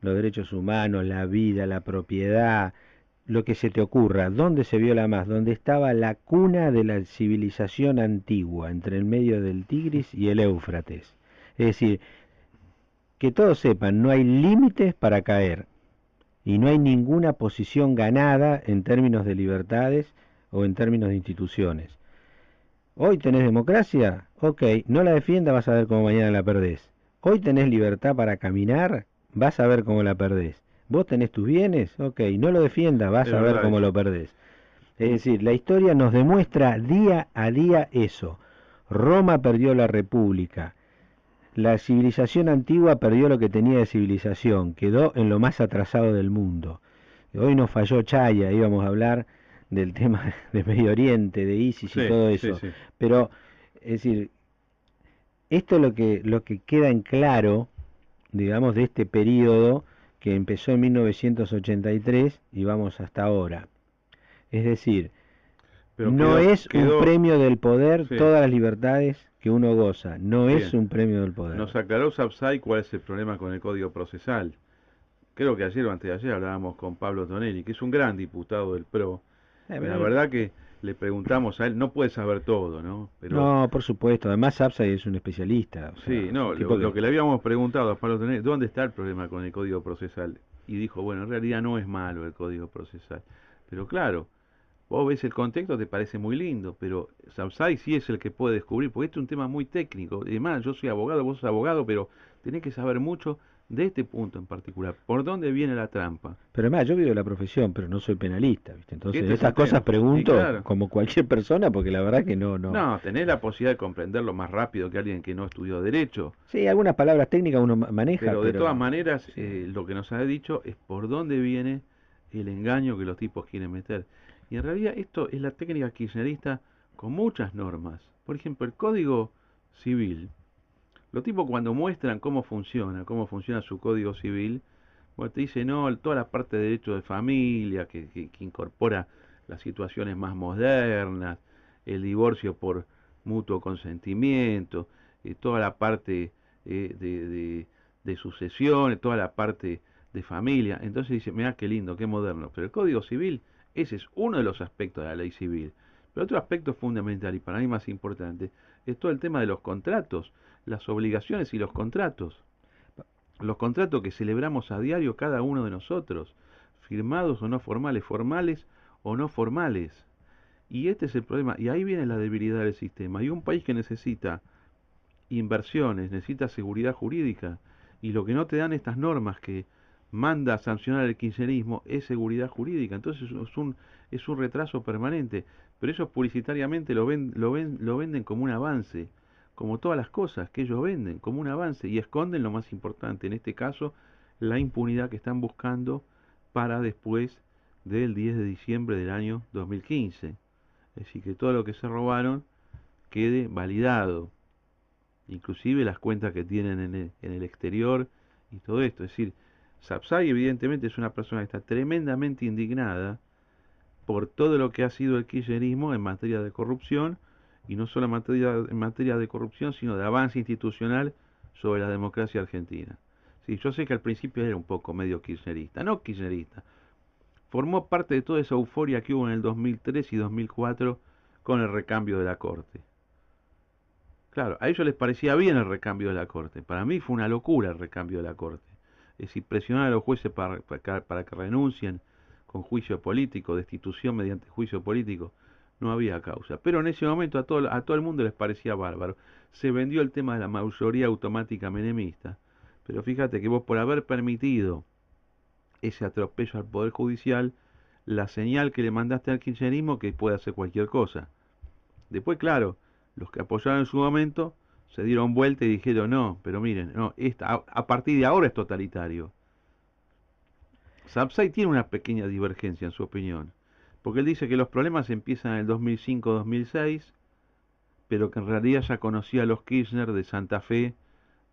los derechos humanos, la vida, la propiedad, lo que se te ocurra. ¿Dónde se viola más? Donde estaba la cuna de la civilización antigua, entre el medio del Tigris y el Éufrates. Es decir, que todos sepan, no hay límites para caer y no hay ninguna posición ganada en términos de libertades o en términos de instituciones. Hoy tenés democracia, ok, no la defiendas, vas a ver cómo mañana la perdés. Hoy tenés libertad para caminar, vas a ver cómo la perdés. Vos tenés tus bienes, ok, no lo defiendas, vas a ver cómo lo perdés. Es decir, la historia nos demuestra día a día eso. Roma perdió la república. La civilización antigua perdió lo que tenía de civilización, quedó en lo más atrasado del mundo. Hoy nos falló Chaya, íbamos a hablar del tema de Medio Oriente, de ISIS y todo eso. Sí. Pero, es decir, esto es lo que queda en claro, digamos, de este periodo que empezó en 1983 y vamos hasta ahora. Es decir, pero no es un premio del poder todas las libertades que uno goza, no es un premio del poder. Nos aclaró Sapsay cuál es el problema con el Código Procesal. Creo que ayer o antes de ayer hablábamos con Pablo Tonelli, que es un gran diputado del PRO. La verdad que le preguntamos a él, no puede saber todo, ¿no? Pero, no, por supuesto, además Sapsay es un especialista. O sea, sí, no, lo que le habíamos preguntado a Pablo Tonelli, ¿dónde está el problema con el Código Procesal? Y dijo, bueno, en realidad no es malo el Código Procesal. Pero claro, vos ves el contexto, te parece muy lindo, pero Sapsay sí es el que puede descubrir, porque este es un tema muy técnico. Además, yo soy abogado, vos sos abogado, pero tenés que saber mucho de este punto en particular, ¿por dónde viene la trampa? Pero además, yo vivo la profesión, pero no soy penalista, ¿viste? Entonces, estas cosas pregunto como cualquier persona, porque la verdad que no... No, tenés la posibilidad de comprenderlo más rápido que alguien que no estudió Derecho. Sí, algunas palabras técnicas uno maneja, pero de todas maneras, lo que nos ha dicho es por dónde viene el engaño que los tipos quieren meter. Y en realidad esto es la técnica kirchnerista con muchas normas. Por ejemplo, el Código Civil. Los tipos cuando muestran cómo funciona su Código Civil, bueno, te dice, no, toda la parte de derecho de familia, que incorpora las situaciones más modernas, el divorcio por mutuo consentimiento, toda la parte de sucesiones, toda la parte de familia. Entonces dice, mirá qué lindo, qué moderno. Pero el Código Civil, ese es uno de los aspectos de la ley civil. Pero otro aspecto fundamental y para mí más importante es todo el tema de los contratos, las obligaciones y los contratos que celebramos a diario cada uno de nosotros, firmados o no formales, formales o no formales. Y este es el problema, y ahí viene la debilidad del sistema. Y un país que necesita inversiones, necesita seguridad jurídica, y lo que no te dan estas normas que manda a sancionar el kirchnerismo es seguridad jurídica. Entonces es un retraso permanente, pero ellos publicitariamente lo venden como un avance, como todas las cosas que ellos venden, como un avance, y esconden lo más importante, en este caso, la impunidad que están buscando para después del 10 de diciembre del año 2015. Es decir, que todo lo que se robaron quede validado, inclusive las cuentas que tienen en el exterior y todo esto. Es decir, Sapsay evidentemente es una persona que está tremendamente indignada por todo lo que ha sido el kirchnerismo en materia de corrupción y no solo en materia de corrupción, sino de avance institucional sobre la democracia argentina. Sí, yo sé que al principio era un poco medio kirchnerista, no kirchnerista, formó parte de toda esa euforia que hubo en el 2003 y 2004 con el recambio de la Corte. Claro, a ellos les parecía bien el recambio de la Corte. Para mí fue una locura el recambio de la Corte. Es decir, presionar a los jueces para que renuncien con juicio político, destitución mediante juicio político, no había causa. Pero en ese momento a todo el mundo les parecía bárbaro. Se vendió el tema de la mayoría automática menemista. Pero fíjate que vos, por haber permitido ese atropello al Poder Judicial, la señal que le mandaste al kirchnerismo que puede hacer cualquier cosa. Después, claro, los que apoyaron en su momento se dieron vuelta y dijeron, no, pero miren, no, a partir de ahora es totalitario. Sapsay tiene una pequeña divergencia en su opinión, porque él dice que los problemas empiezan en el 2005-2006, pero que en realidad ya conocía a los Kirchner de Santa Fe,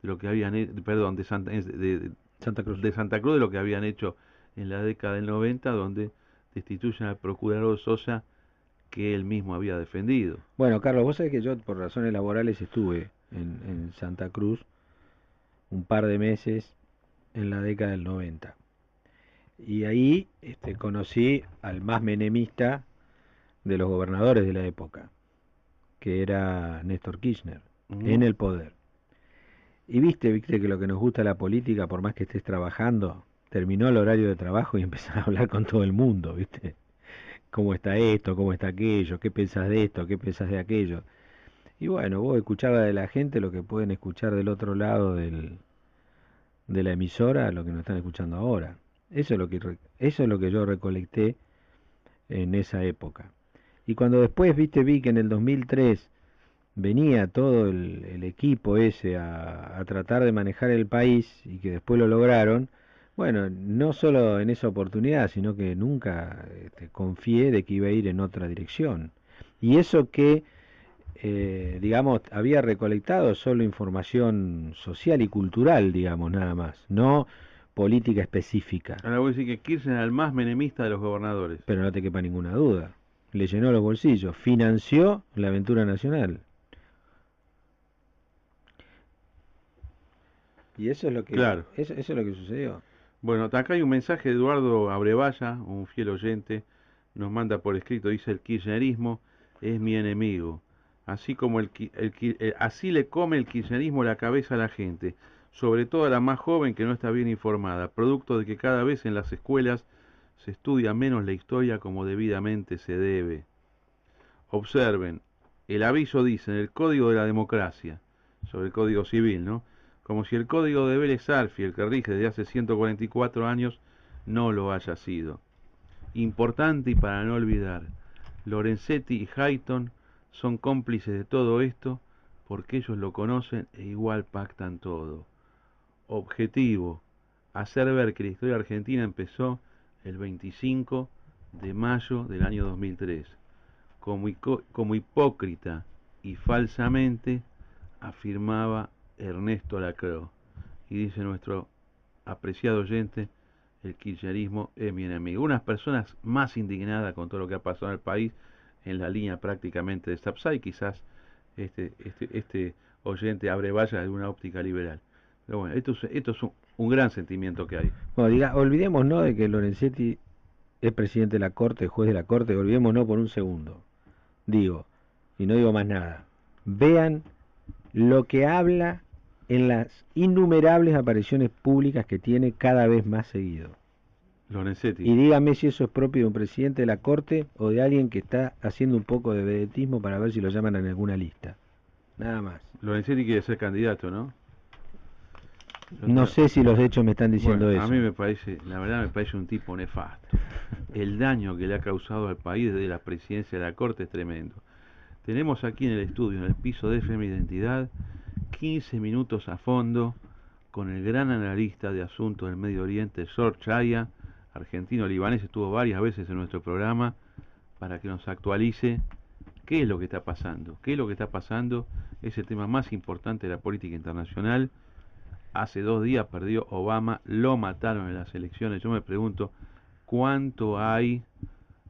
de lo que habían perdón, de Santa Cruz, de lo que habían hecho en la década del 90, donde destituyen al procurador Sosa, que él mismo había defendido. Bueno, Carlos, vos sabés que yo por razones laborales estuve en Santa Cruz un par de meses en la década del 90. Y ahí conocí al más menemista de los gobernadores de la época, que era Néstor Kirchner, en el poder. Y viste que lo que nos gusta la política, por más que estés trabajando, terminó el horario de trabajo y empezás a hablar con todo el mundo, ¿viste? ¿Cómo está esto? ¿Cómo está aquello? ¿Qué pensás de esto? ¿Qué pensás de aquello? Y bueno, vos escuchabas de la gente lo que pueden escuchar del otro lado de la emisora, lo que nos están escuchando ahora. Eso es lo que yo recolecté en esa época. Y cuando después, viste, vi que en el 2003 venía todo el equipo ese a tratar de manejar el país y que después lo lograron, bueno, no solo en esa oportunidad, sino que nunca confié de que iba a ir en otra dirección. Y eso que, digamos, había recolectado solo información social y cultural, digamos, nada más, no política específica. Ahora voy a decir que Kirchner era el más menemista de los gobernadores. Pero no te quepa ninguna duda. Le llenó los bolsillos, financió la aventura nacional. Y eso es lo que, claro. Eso es lo que sucedió. Bueno, acá hay un mensaje de Eduardo Abrevaya, un fiel oyente, nos manda por escrito, dice: el kirchnerismo es mi enemigo, así como así le come el kirchnerismo la cabeza a la gente, sobre todo a la más joven que no está bien informada, producto de que cada vez en las escuelas se estudia menos la historia como debidamente se debe. Observen, el aviso dice en el Código de la Democracia, sobre el Código Civil, ¿no? Como si el Código de Vélez Arfiel, que rige desde hace 144 años, no lo haya sido. Importante y para no olvidar, Lorenzetti y Hayton son cómplices de todo esto porque ellos lo conocen e igual pactan todo. Objetivo, hacer ver que la historia argentina empezó el 25 de mayo del año 2003. Como hipócrita y falsamente afirmaba Ernesto Lacroix. Y dice nuestro apreciado oyente: el kirchnerismo es mi enemigo. Unas personas más indignadas con todo lo que ha pasado en el país, en la línea prácticamente de Sapsay, quizás este oyente Abrevaya de una óptica liberal. Pero bueno, esto es un gran sentimiento que hay. Bueno, olvidémonos de que Lorenzetti es presidente de la Corte, juez de la Corte, olvidémonos por un segundo. Digo, y no digo más nada. Vean lo que habla en las innumerables apariciones públicas que tiene cada vez más seguido. Lorenzetti. Y dígame si eso es propio de un presidente de la Corte o de alguien que está haciendo un poco de vedetismo para ver si lo llaman en alguna lista. Nada más. Lorenzetti quiere ser candidato, ¿no? No sé si los hechos me están diciendo eso. A mí me parece, la verdad me parece un tipo nefasto. El daño que le ha causado al país desde la presidencia de la Corte es tremendo. Tenemos aquí en el estudio, en el piso de FM Identidad, 15 minutos a fondo con el gran analista de asuntos del Medio Oriente, Sor Chaya, argentino-libanés, estuvo varias veces en nuestro programa para que nos actualice qué es lo que está pasando. ¿Qué es lo que está pasando? Es el tema más importante de la política internacional. Hace 2 días perdió Obama, lo mataron en las elecciones. Yo me pregunto, ¿cuánto hay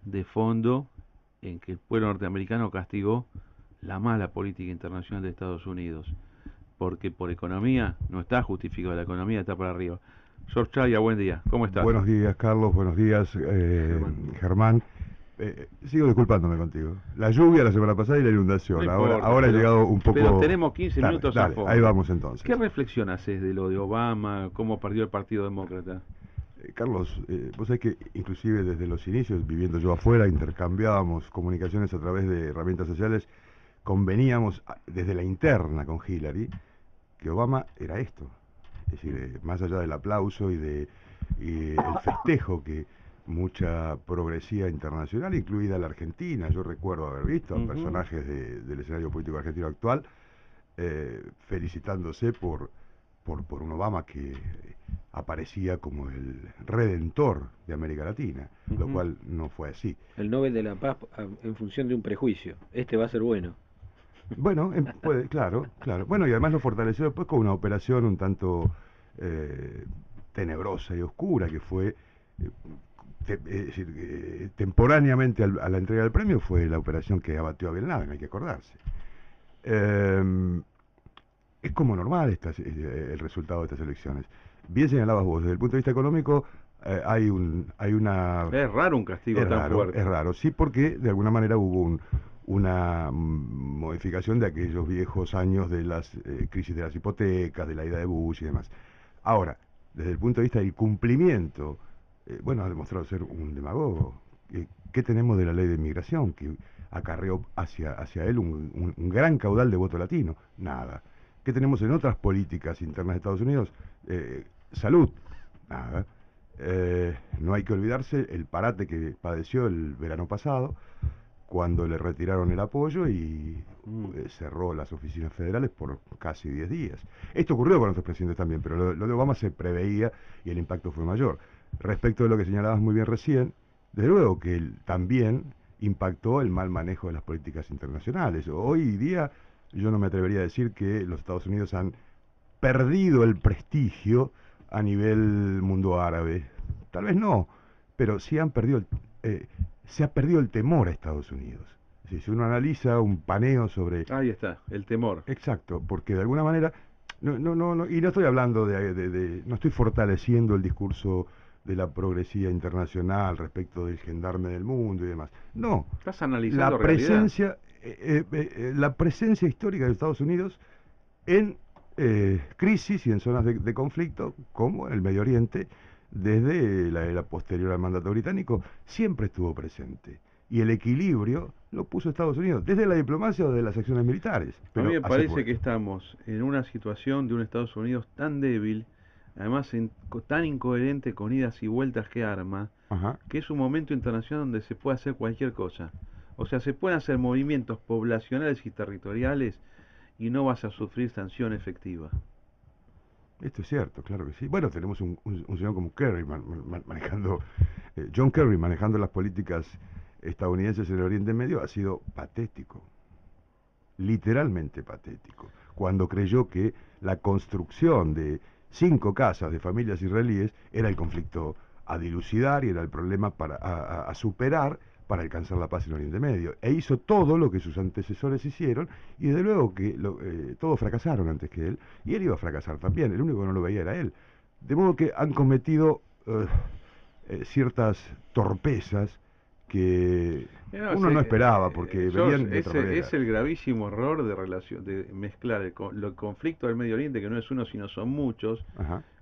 de fondo en que el pueblo norteamericano castigó la mala política internacional de Estados Unidos, porque por economía no está justificado, la economía está para arriba. George Chaya, buen día, ¿cómo estás? Buenos días, Carlos, buenos días, Germán. Sigo disculpándome contigo. La lluvia la semana pasada y la inundación. No ahora importa, he llegado un poco... Pero tenemos 15 minutos dale, a fondo. ahí vamos entonces. ¿Qué reflexión haces de lo de Obama, cómo perdió el Partido Demócrata? Carlos, vos sabés que inclusive desde los inicios, viviendo yo afuera, intercambiábamos comunicaciones a través de herramientas sociales, conveníamos desde la interna con Hillary que Obama era esto. Es decir, más allá del aplauso y el festejo que mucha progresía internacional, incluida la Argentina, yo recuerdo haber visto a personajes del escenario político argentino actual felicitándose por un Obama que aparecía como el redentor de América Latina, lo cual no fue así. El Nobel de la Paz en función de un prejuicio. Este va a ser bueno. Bueno, claro. Bueno, y además lo fortaleció después con una operación un tanto tenebrosa y oscura que fue... es decir, temporáneamente a la entrega del premio fue la operación que abatió a Bin Laden, hay que acordarse. Es como normal el resultado de estas elecciones. Bien señalabas vos, desde el punto de vista económico hay una... Es raro un castigo tan fuerte. Es raro, sí, porque de alguna manera hubo una modificación de aquellos viejos años de las crisis de las hipotecas, de la ida de Bush y demás. Ahora, desde el punto de vista del cumplimiento... bueno, ha demostrado ser un demagogo. ¿Qué tenemos de la ley de inmigración que acarreó hacia él un gran caudal de voto latino? Nada. ¿Qué tenemos en otras políticas internas de Estados Unidos? Salud. Nada. No hay que olvidarse el parate que padeció el verano pasado, cuando le retiraron el apoyo y cerró las oficinas federales por casi 10 días. Esto ocurrió con otros presidentes también, pero lo de Obama se preveía y el impacto fue mayor. Respecto de lo que señalabas muy bien recién, desde luego que también impactó el mal manejo de las políticas internacionales. Hoy día yo no me atrevería a decir que los Estados Unidos han perdido el prestigio a nivel mundo árabe. Tal vez no, pero sí han perdido se ha perdido el temor a Estados Unidos. Es decir, si uno analiza un paneo sobre... Ahí está, el temor. Exacto, porque de alguna manera... No, y no estoy hablando no estoy fortaleciendo el discurso de la progresía internacional respecto del gendarme del mundo y demás. No. Estás analizando la presencia histórica de Estados Unidos en crisis y en zonas de conflicto, como el Medio Oriente, desde la era posterior al mandato británico, siempre estuvo presente. Y el equilibrio lo puso Estados Unidos, desde la diplomacia o de las acciones militares. A mí me parece que estamos en una situación de un Estados Unidos tan débil, además tan incoherente con idas y vueltas que arma, que es un momento internacional donde se puede hacer cualquier cosa. O sea, se pueden hacer movimientos poblacionales y territoriales y no vas a sufrir sanción efectiva. Esto es cierto, claro que sí. Bueno, tenemos un señor como Kerry manejando, John Kerry manejando las políticas estadounidenses en el Oriente Medio, ha sido patético, literalmente patético, cuando creyó que la construcción de 5 casas de familias israelíes era el conflicto a dilucidar y era el problema a superar para alcanzar la paz en Oriente Medio. E hizo todo lo que sus antecesores hicieron, y desde luego que todos fracasaron antes que él, y él iba a fracasar también, el único que no lo veía era él. De modo que han cometido ciertas torpezas que uno no esperaba, porque venían de otra manera. Es el gravísimo error de mezclar el conflicto del Medio Oriente, que no es uno sino son muchos,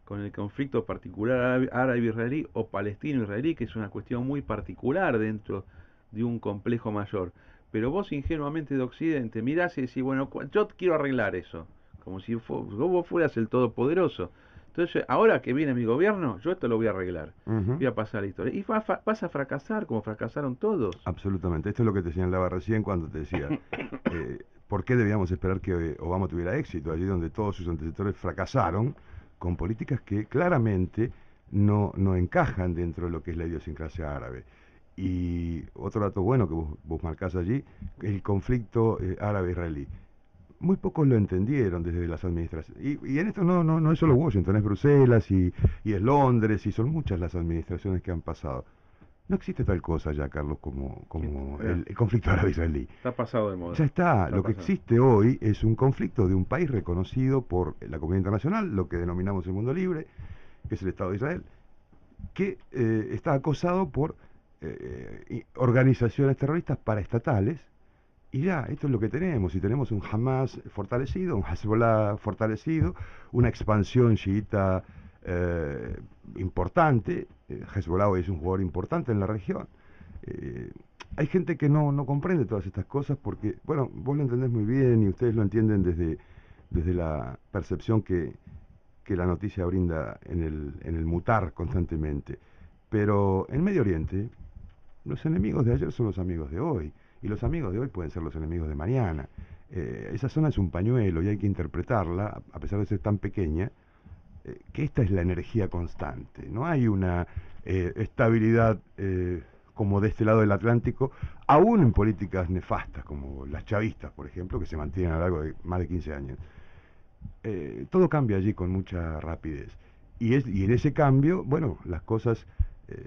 con el conflicto particular árabe-israelí o palestino-israelí, que es una cuestión muy particular dentro de un complejo mayor. Pero vos ingenuamente de Occidente mirás y decís, bueno, yo quiero arreglar eso, como si vos fueras el todopoderoso. Entonces, ahora que viene mi gobierno, yo esto lo voy a arreglar, voy a pasar la historia. Y vas a fracasar como fracasaron todos. Absolutamente, esto es lo que te señalaba recién cuando te decía, ¿por qué debíamos esperar que Obama tuviera éxito allí donde todos sus antecesores fracasaron con políticas que claramente no encajan dentro de lo que es la idiosincrasia árabe? Y otro dato bueno que vos marcás allí, el conflicto árabe-israelí. Muy pocos lo entendieron desde las administraciones. Y en esto no es solo Washington, es Bruselas y es Londres, y son muchas las administraciones que han pasado. No existe tal cosa ya, Carlos, como el conflicto árabe-israelí. Está pasado de moda. Ya está. Está Lo que pasado. existe hoy es un conflicto de un país reconocido por la comunidad internacional, lo que denominamos el mundo libre, que es el Estado de Israel, que está acosado por organizaciones terroristas paraestatales. Y ya, esto es lo que tenemos. Y tenemos un Hamas fortalecido, un Hezbollah fortalecido, una expansión chiita importante. Hezbollah hoy es un jugador importante en la región. Hay gente que no comprende todas estas cosas porque, bueno, vos lo entendés muy bien y ustedes lo entienden desde la percepción que la noticia brinda en el mutar constantemente. Pero en Medio Oriente, los enemigos de ayer son los amigos de hoy. Y los amigos de hoy pueden ser los enemigos de mañana. Esa zona es un pañuelo y hay que interpretarla, a pesar de ser tan pequeña, que esta es la energía constante. No hay una estabilidad como de este lado del Atlántico, aún en políticas nefastas, como las chavistas, por ejemplo, que se mantienen a lo largo de más de 15 años. Todo cambia allí con mucha rapidez. Y en ese cambio, bueno, las cosas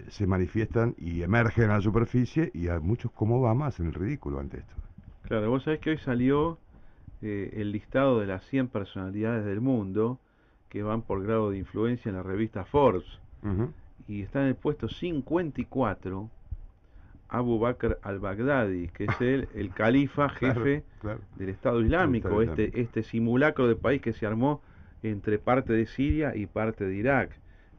se manifiestan y emergen a la superficie y a muchos como Obama hacen el ridículo ante esto. Claro, vos sabés que hoy salió el listado de las 100 personalidades del mundo que van por grado de influencia en la revista Forbes. Y está en el puesto 54 Abu Bakr al-Baghdadi, que es el califa jefe del Estado Islámico, este simulacro de país que se armó entre parte de Siria y parte de Irak.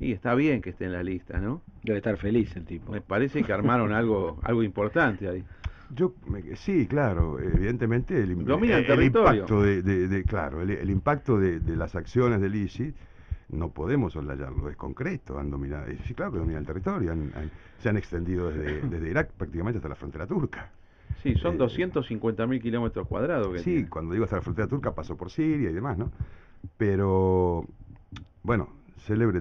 Y está bien que esté en la lista, ¿no? Debe estar feliz el tipo. Me parece que armaron algo importante ahí. Sí, claro, evidentemente el territorio. impacto el impacto de las acciones del ISIS no podemos soslayarlo, es concreto, han dominado, sí, claro que dominan el territorio, se han extendido desde Irak prácticamente hasta la frontera turca. Sí, son 250.000 kilómetros cuadrados. Que sí, tiene. Cuando digo hasta la frontera turca pasó por Siria y demás, ¿no? Pero, bueno,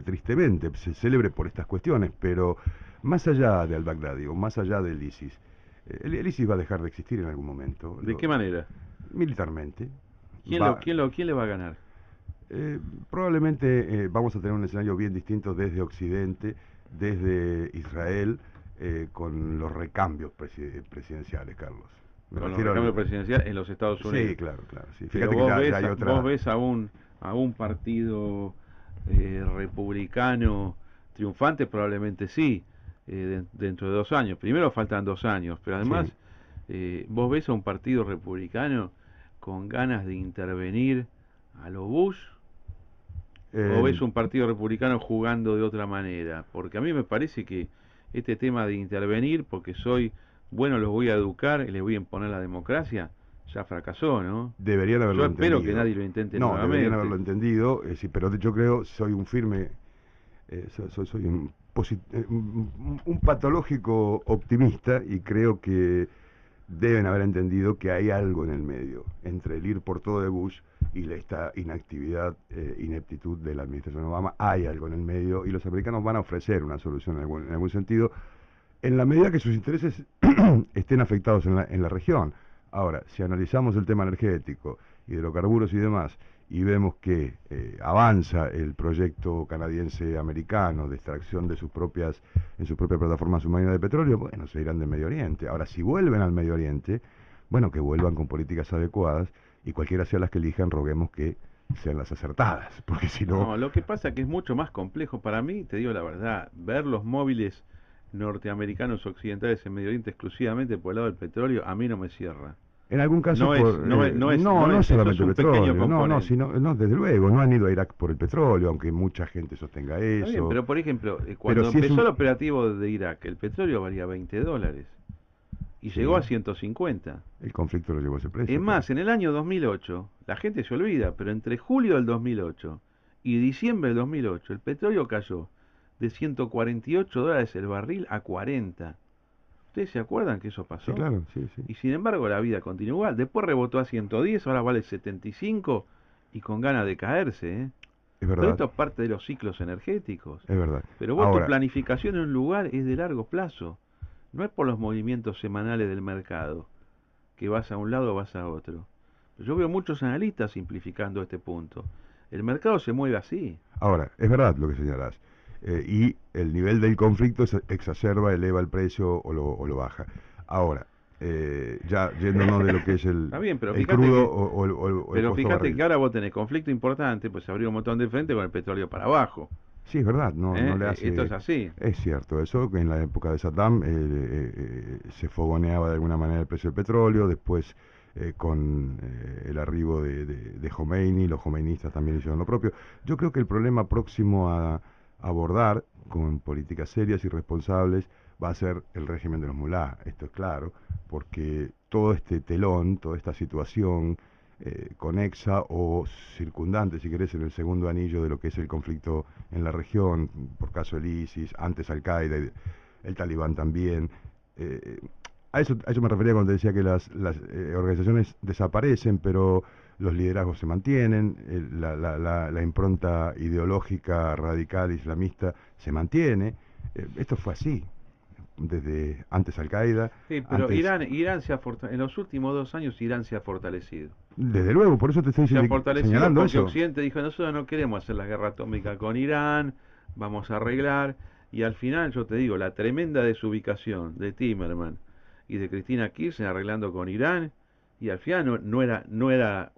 tristemente, célebre por estas cuestiones, pero más allá de al-Baghdadi o más allá del ISIS, el ISIS va a dejar de existir en algún momento. ¿De qué manera? Militarmente. ¿Quién le va a ganar? Probablemente vamos a tener un escenario bien distinto desde Occidente, desde Israel, con los recambios presidenciales, Carlos. Con los recambios presidenciales en los Estados Unidos. Sí, claro. Sí. Fíjate que ya hay otra... ¿Vos ves a un partido republicano triunfante? Probablemente sí, dentro de 2 años. Primero faltan 2 años, pero además vos ves a un partido republicano con ganas de intervenir a lo Bush, o ves un partido republicano jugando de otra manera. Porque a mí me parece que este tema de intervenir, porque soy bueno, los voy a educar y les voy a imponer la democracia, ya fracasó, ¿no? Deberían haberlo entendido. Yo espero que nadie lo intente nuevamente. Deberían haberlo entendido, sí, pero yo creo, soy un firme, soy un patológico optimista y creo que deben haber entendido que hay algo en el medio entre el ir por todo de Bush y esta inactividad, ineptitud de la administración Obama. Hay algo en el medio y los americanos van a ofrecer una solución en algún sentido, en la medida que sus intereses estén afectados en la región. Ahora, si analizamos el tema energético, hidrocarburos y demás, y vemos que avanza el proyecto canadiense-americano de extracción en sus propias plataformas submarinas de petróleo, bueno, se irán del Medio Oriente. Ahora, si vuelven al Medio Oriente, bueno, que vuelvan con políticas adecuadas, y cualquiera sea las que elijan, roguemos que sean las acertadas, porque si no... No, lo que pasa es que es mucho más complejo para mí, te digo la verdad, ver los móviles norteamericanos occidentales en Medio Oriente exclusivamente por el lado del petróleo, a mí no me cierra. En algún caso no es solamente el petróleo, no, desde luego, no han ido a Irak por el petróleo, aunque mucha gente sostenga eso. Bien, pero por ejemplo, cuando empezó el operativo de Irak, el petróleo valía $20 y llegó a 150. El conflicto lo llevó a ese precio. Es más, en el año 2008, la gente se olvida, pero entre julio del 2008 y diciembre del 2008, el petróleo cayó de $148 el barril a 40. ¿Ustedes se acuerdan que eso pasó? Sí, claro, sí. Y sin embargo la vida continúa igual. Después rebotó a 110, ahora vale 75 y con ganas de caerse, ¿eh? Es verdad. Pero esto es parte de los ciclos energéticos. Es verdad. Pero vos, tu planificación en un lugar es de largo plazo. No es por los movimientos semanales del mercado, que vas a un lado o vas a otro. Yo veo muchos analistas simplificando este punto. El mercado se mueve así. Ahora, es verdad lo que señalás. y el nivel del conflicto exacerba, eleva el precio o lo baja. Ahora, ya yéndonos de lo que es el crudo o el pero costo fíjate barril. que ahora vos tenés conflicto importante, pues se abrió un montón de frente con el petróleo para abajo. Sí, es verdad, no le hace... Esto es así. Es cierto, eso que en la época de Saddam se fogoneaba de alguna manera el precio del petróleo, después con el arribo de Khomeini, los khomeinistas también hicieron lo propio. Yo creo que el problema próximo a abordar con políticas serias y responsables va a ser el régimen de los mulá, esto es claro, porque todo este telón, toda esta situación conexa o circundante, si querés, en el segundo anillo de lo que es el conflicto en la región, por caso del ISIS, antes Al-Qaeda, el Talibán también. A eso me refería cuando decía que las organizaciones desaparecen, pero los liderazgos se mantienen, la impronta ideológica radical islamista se mantiene. Esto fue así desde antes Al-Qaeda. Sí, pero antes... Irán se ha en los últimos 2 años Irán se ha fortalecido. Desde luego, por eso te estoy Se ha fortalecido señalando porque eso. Occidente dijo, nosotros no queremos hacer la guerra atómica con Irán, vamos a arreglar, y al final yo te digo, la tremenda desubicación de Timerman y de Cristina Kirchner arreglando con Irán, y al final no era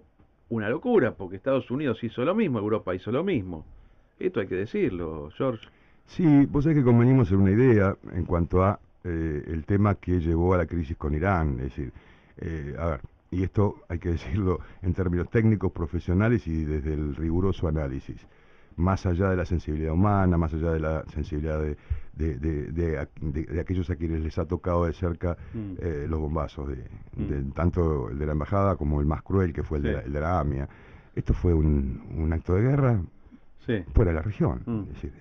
una locura, porque Estados Unidos hizo lo mismo, Europa hizo lo mismo. Esto hay que decirlo, George. Sí, vos sabés que convenimos en una idea en cuanto a el tema que llevó a la crisis con Irán. Es decir, a ver, y esto hay que decirlo en términos técnicos, profesionales y desde el riguroso análisis. Más allá de la sensibilidad humana, más allá de la sensibilidad de aquellos a quienes les ha tocado de cerca los bombazos, tanto el de la embajada como el más cruel, que fue el de la AMIA. Esto fue un acto de guerra fuera de la región. Es decir,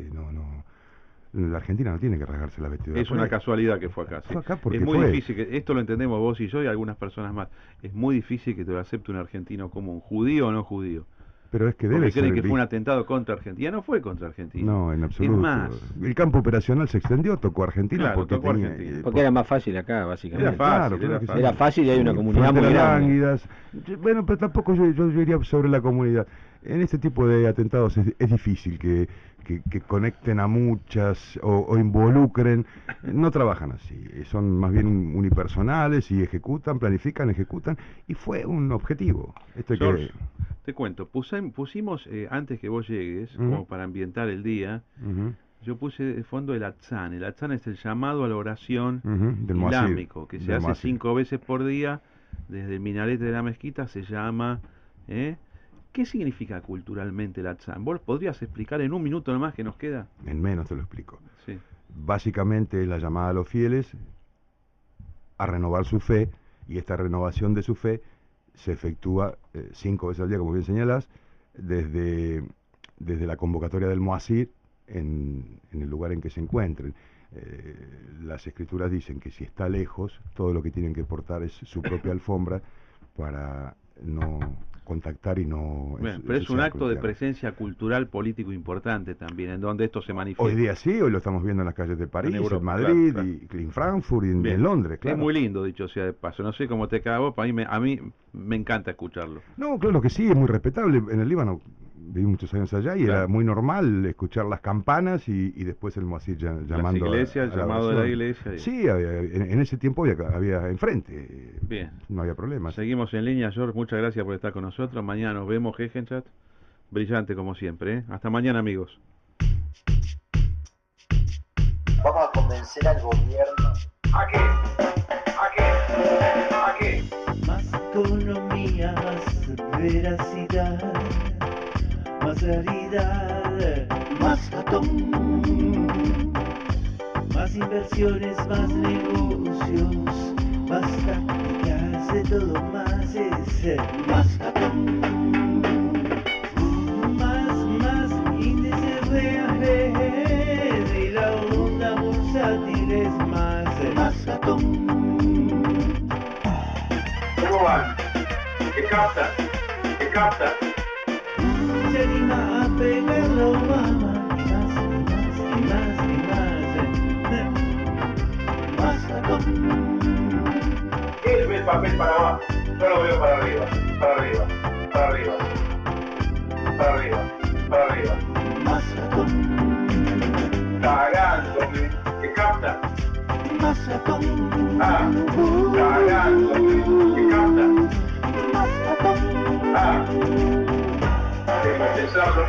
la Argentina no tiene que rasgarse la vestidura. Es una casualidad que fue acá. Sí. Fue acá porque es muy difícil, que esto lo entendemos vos y yo y algunas personas más. Es muy difícil que te lo acepte un argentino como un judío o no judío. Pero es que debe porque ser creen que fue un atentado contra Argentina. No fue contra Argentina. No, en absoluto. Es más, el campo operacional se extendió, tocó Argentina, claro, porque tocó tenía, Argentina. Porque era más fácil acá, básicamente. Era fácil y hay una comunidad muy grande. Bueno, pero tampoco yo iría sobre la comunidad. En este tipo de atentados es difícil que conecten a muchas o involucren. No trabajan así, son más bien unipersonales y planifican, ejecutan, y fue un objetivo. George, te cuento, pusimos antes que vos llegues, como para ambientar el día, yo puse de fondo el Atzán. El Atzán es el llamado a la oración islámico, que se hace 5 veces por día, desde el minarete de la mezquita se llama... ¿Qué significa culturalmente el Atzán? ¿Vos podrías explicar en un minuto nomás que nos queda? En menos te lo explico. Sí. Básicamente es la llamada a los fieles a renovar su fe, y esta renovación de su fe se efectúa 5 veces al día, como bien señalás, desde la convocatoria del Muasir en el lugar en que se encuentren. Las escrituras dicen que si está lejos, todo lo que tienen que portar es su propia alfombra para no contactar y no... Bueno, pero es un acto de presencia cultural político importante también, en donde esto se manifiesta. Hoy día sí, hoy lo estamos viendo en las calles de París, en Madrid, claro. y en Frankfurt, y en Londres, claro. Es muy lindo, dicho sea de paso. No sé cómo te queda a vos, a mí me encanta escucharlo. No, claro que sí, es muy respetable. En el Líbano viví muchos años allá y era muy normal escuchar las campanas y después el Muasir llamando las iglesias, el llamado de la iglesia. Sí, en ese tiempo había enfrente. Bien. No había problema. Seguimos en línea, George. Muchas gracias por estar con nosotros. Mañana nos vemos, Gegenchat. Brillante como siempre. Hasta mañana, amigos. Vamos a convencer al gobierno. ¿A qué? Más economía, más veracidad, más realidad, más ratón, más inversiones, más negocios, más tácticas, de todo más es más ratón. Más índices reales y la onda bursátil es más ratón. ¿Cómo van? ¿Qué captan? Se anima a pegarlo, mamá, y más ratón. El papel para abajo, yo lo veo para arriba. Más ratón. cagándome, ¿se capta? Mazatón. Cagándome, ¿se capta? Déjame pensarlo.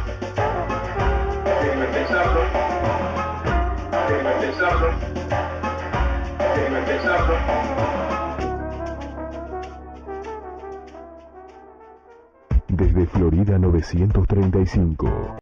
Déjame pensarlo. Déjame pensarlo. Déjame pensarlo. Desde Florida 935.